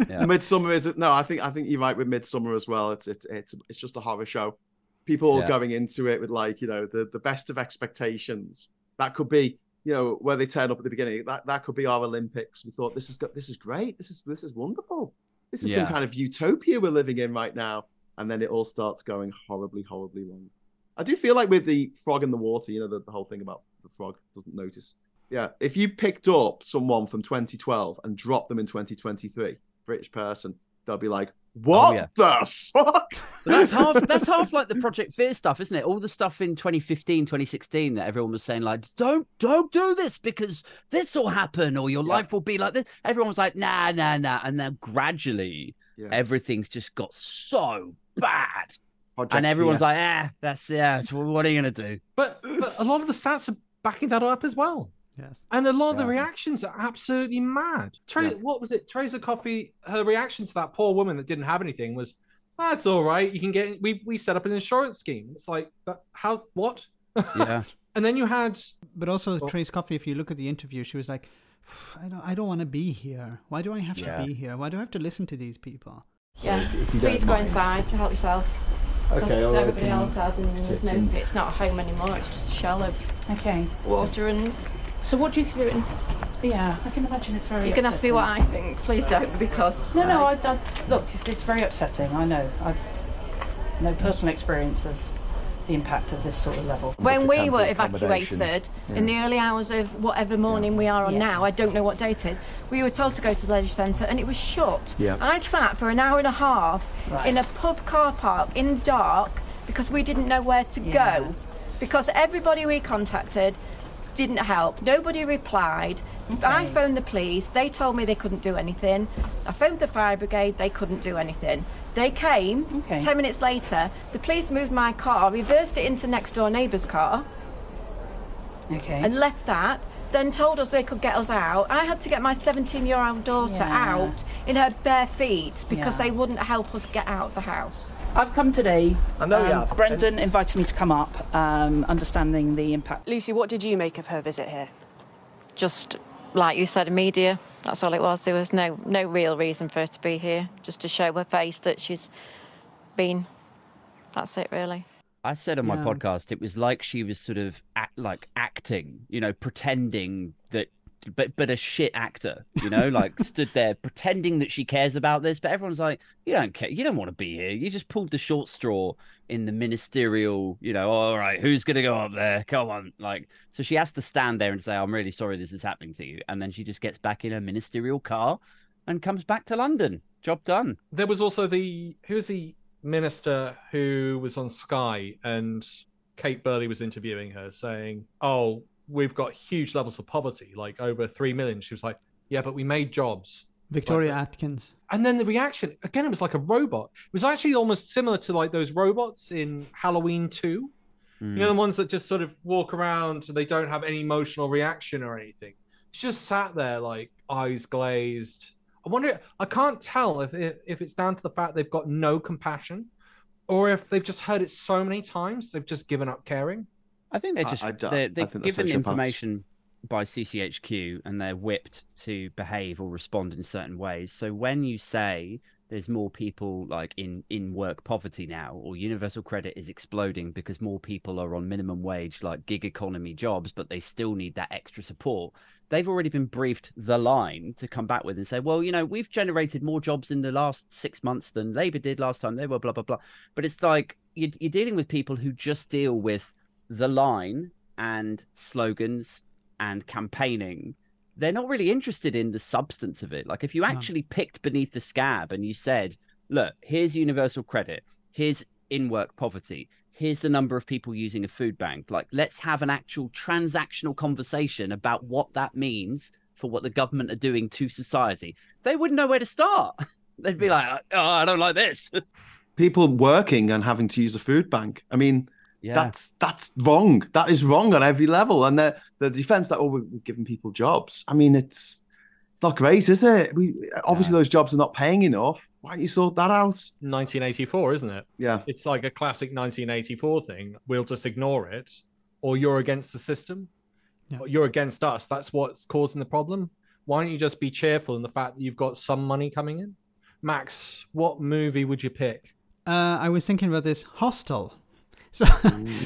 Yeah. Midsummer is no. I think you're right with Midsummer as well. It's just a horror show. People are going into it with like, you know, the best of expectations. That could be, you know, where they turn up at the beginning. That could be our Olympics. We thought this is great. This is wonderful. This is some kind of utopia we're living in right now. And then it all starts going horribly, horribly wrong. I do feel like with the frog in the water, you know, the whole thing about the frog doesn't notice. Yeah, if you picked up someone from 2012 and dropped them in 2023, British person, they'll be like, "What the fuck?" That's half like the Project Fear stuff, isn't it? All the stuff in 2015, 2016 that everyone was saying like, "Don't do this because this will happen or your life will be like this." Everyone was like, "Nah," and then gradually everything's just got so bad, and everyone's like, that's what are you gonna do?" But a lot of the stats are backing that up as well. Yes. And a lot of the reactions are absolutely mad. What was it? Teresa Coffey, her reaction to that poor woman that didn't have anything was, "That's all right. You can get, we set up an insurance scheme." It's like, how, what? Yeah. And then you had... But also, Teresa Coffey, if you look at the interview, she was like, I don't want to be here. Why do I have to be here? Why do I have to listen to these people? Yeah, please go inside to help yourself. Because everybody else has, and it's not a home anymore. It's just a shell of water and... So what do you think? Yeah, I can imagine it's very. You can ask me what I think. Please don't, because no. I look, it's very upsetting. I know. I've no personal experience of the impact of this sort of level. When we were evacuated in the early hours of whatever morning we are on now, I don't know what date it is. We were told to go to the leisure centre, and it was shut. Yeah. I sat for an hour and a half in a pub car park in dark because we didn't know where to go, because everybody we contacted didn't help. Nobody replied. I phoned the police. They told me they couldn't do anything. I phoned the fire brigade. They couldn't do anything. They came 10 minutes later. The police moved my car, reversed it into next door neighbour's car, and left that. Then told us they could get us out. I had to get my 17-year-old daughter out in her bare feet because they wouldn't help us get out of the house. I've come today. I know you have. Brendan invited me to come up, understanding the impact. Lucy, what did you make of her visit here? Just like you said, media. That's all it was. There was no real reason for her to be here, just to show her face that she's been. That's it, really. I said on my podcast, it was like she was sort of acting, you know, pretending that, but a shit actor, you know, like stood there pretending that she cares about this. But everyone's like, you don't care. You don't want to be here. You just pulled the short straw in the ministerial, you know, all right, who's going to go up there? Come on. Like, so she has to stand there and say, "I'm really sorry this is happening to you." And then she just gets back in her ministerial car and comes back to London. Job done. There was also the minister who was on Sky, and Kate Burley was interviewing her saying, "Oh, we've got huge levels of poverty, like over 3 million." She was like, "Yeah, but we made jobs." Victoria Atkins. And then the reaction, again, it was like a robot. It was actually almost similar to like those robots in Halloween 2. You know, the ones that just sort of walk around, so they don't have any emotional reaction or anything. She just sat there like eyes glazed. I can't tell if it's down to the fact they've got no compassion, or if they've just heard it so many times, they've just given up caring. I think they're given information by CCHQ and they're whipped to behave or respond in certain ways. So when you say there's more people like in work poverty now, or universal credit is exploding because more people are on minimum wage, like gig economy jobs, but they still need that extra support, they've already been briefed the line to come back with and say, well, you know, we've generated more jobs in the last 6 months than Labour did last time. They were blah, blah, blah. But it's like you're dealing with people who just deal with the line and slogans and campaigning. They're not really interested in the substance of it. Like if you actually picked beneath the scab and you said, look, here's universal credit, here's in-work poverty, here's the number of people using a food bank. Like, let's have an actual transactional conversation about what that means for what the government are doing to society. They wouldn't know where to start. They'd be like, oh, I don't like this. People working and having to use a food bank. I mean, that's wrong. That is wrong on every level. And the defense that, we're giving people jobs. I mean, it's not great, is it? Obviously those jobs are not paying enough. Why don't you sort that out? 1984, isn't it? Yeah. It's like a classic 1984 thing. We'll just ignore it. Or you're against the system. Yeah. Or you're against us. That's what's causing the problem. Why don't you just be cheerful in the fact that you've got some money coming in? Max, what movie would you pick? I was thinking about this, Hostel. So,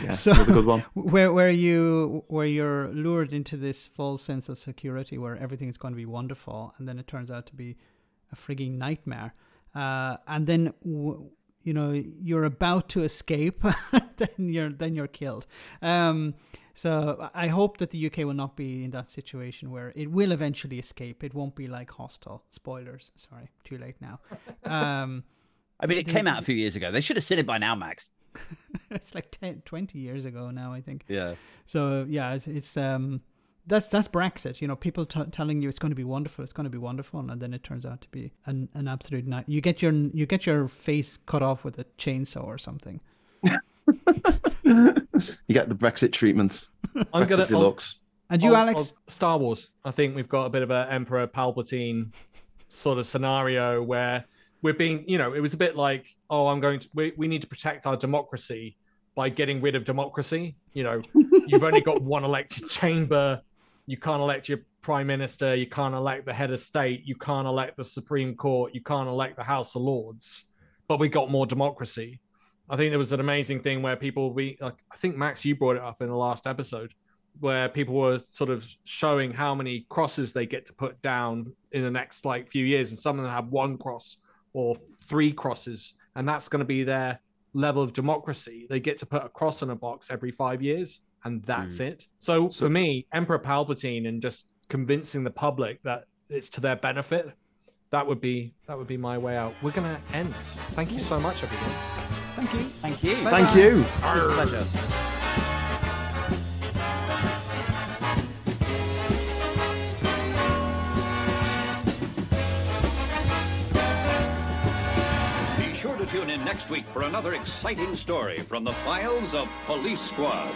yes, another good one. Where you're lured into this false sense of security, where everything's going to be wonderful, and then it turns out to be a frigging nightmare. And then you're about to escape, then you're killed. So I hope that the UK will not be in that situation where it will eventually escape. It won't be like Hostel. Spoilers. Sorry, too late now. I mean, it came out a few years ago. They should have seen it by now, Max. It's like 20 years ago now, I think. Yeah. So yeah, it's that's Brexit. People telling you it's going to be wonderful, and then it turns out to be an absolute night. You get your face cut off with a chainsaw or something. You get the Brexit treatment. I'm Brexit deluxe. And you, Alex? Star Wars. I think we've got a bit of an Emperor Palpatine sort of scenario where we're being, it was a bit like, we need to protect our democracy by getting rid of democracy. You've only got one elected chamber. You can't elect your prime minister. You can't elect the head of state. You can't elect the Supreme Court. You can't elect the House of Lords. But we got more democracy. I think there was an amazing thing where I think, Max, you brought it up in the last episode, where people were sort of showing how many crosses they get to put down in the next few years. And some of them have 1 cross or 3 crosses. And that's going to be their level of democracy. They get to put a cross in a box every 5 years, and that's it. So for me, Emperor Palpatine and just convincing the public that it's to their benefit, that would be my way out. We're going to end. Thank you so much, everyone. Thank you. Thank you. Bye-bye. Thank you. It was a pleasure. Be sure to tune in next week for another exciting story from the files of Police Squad.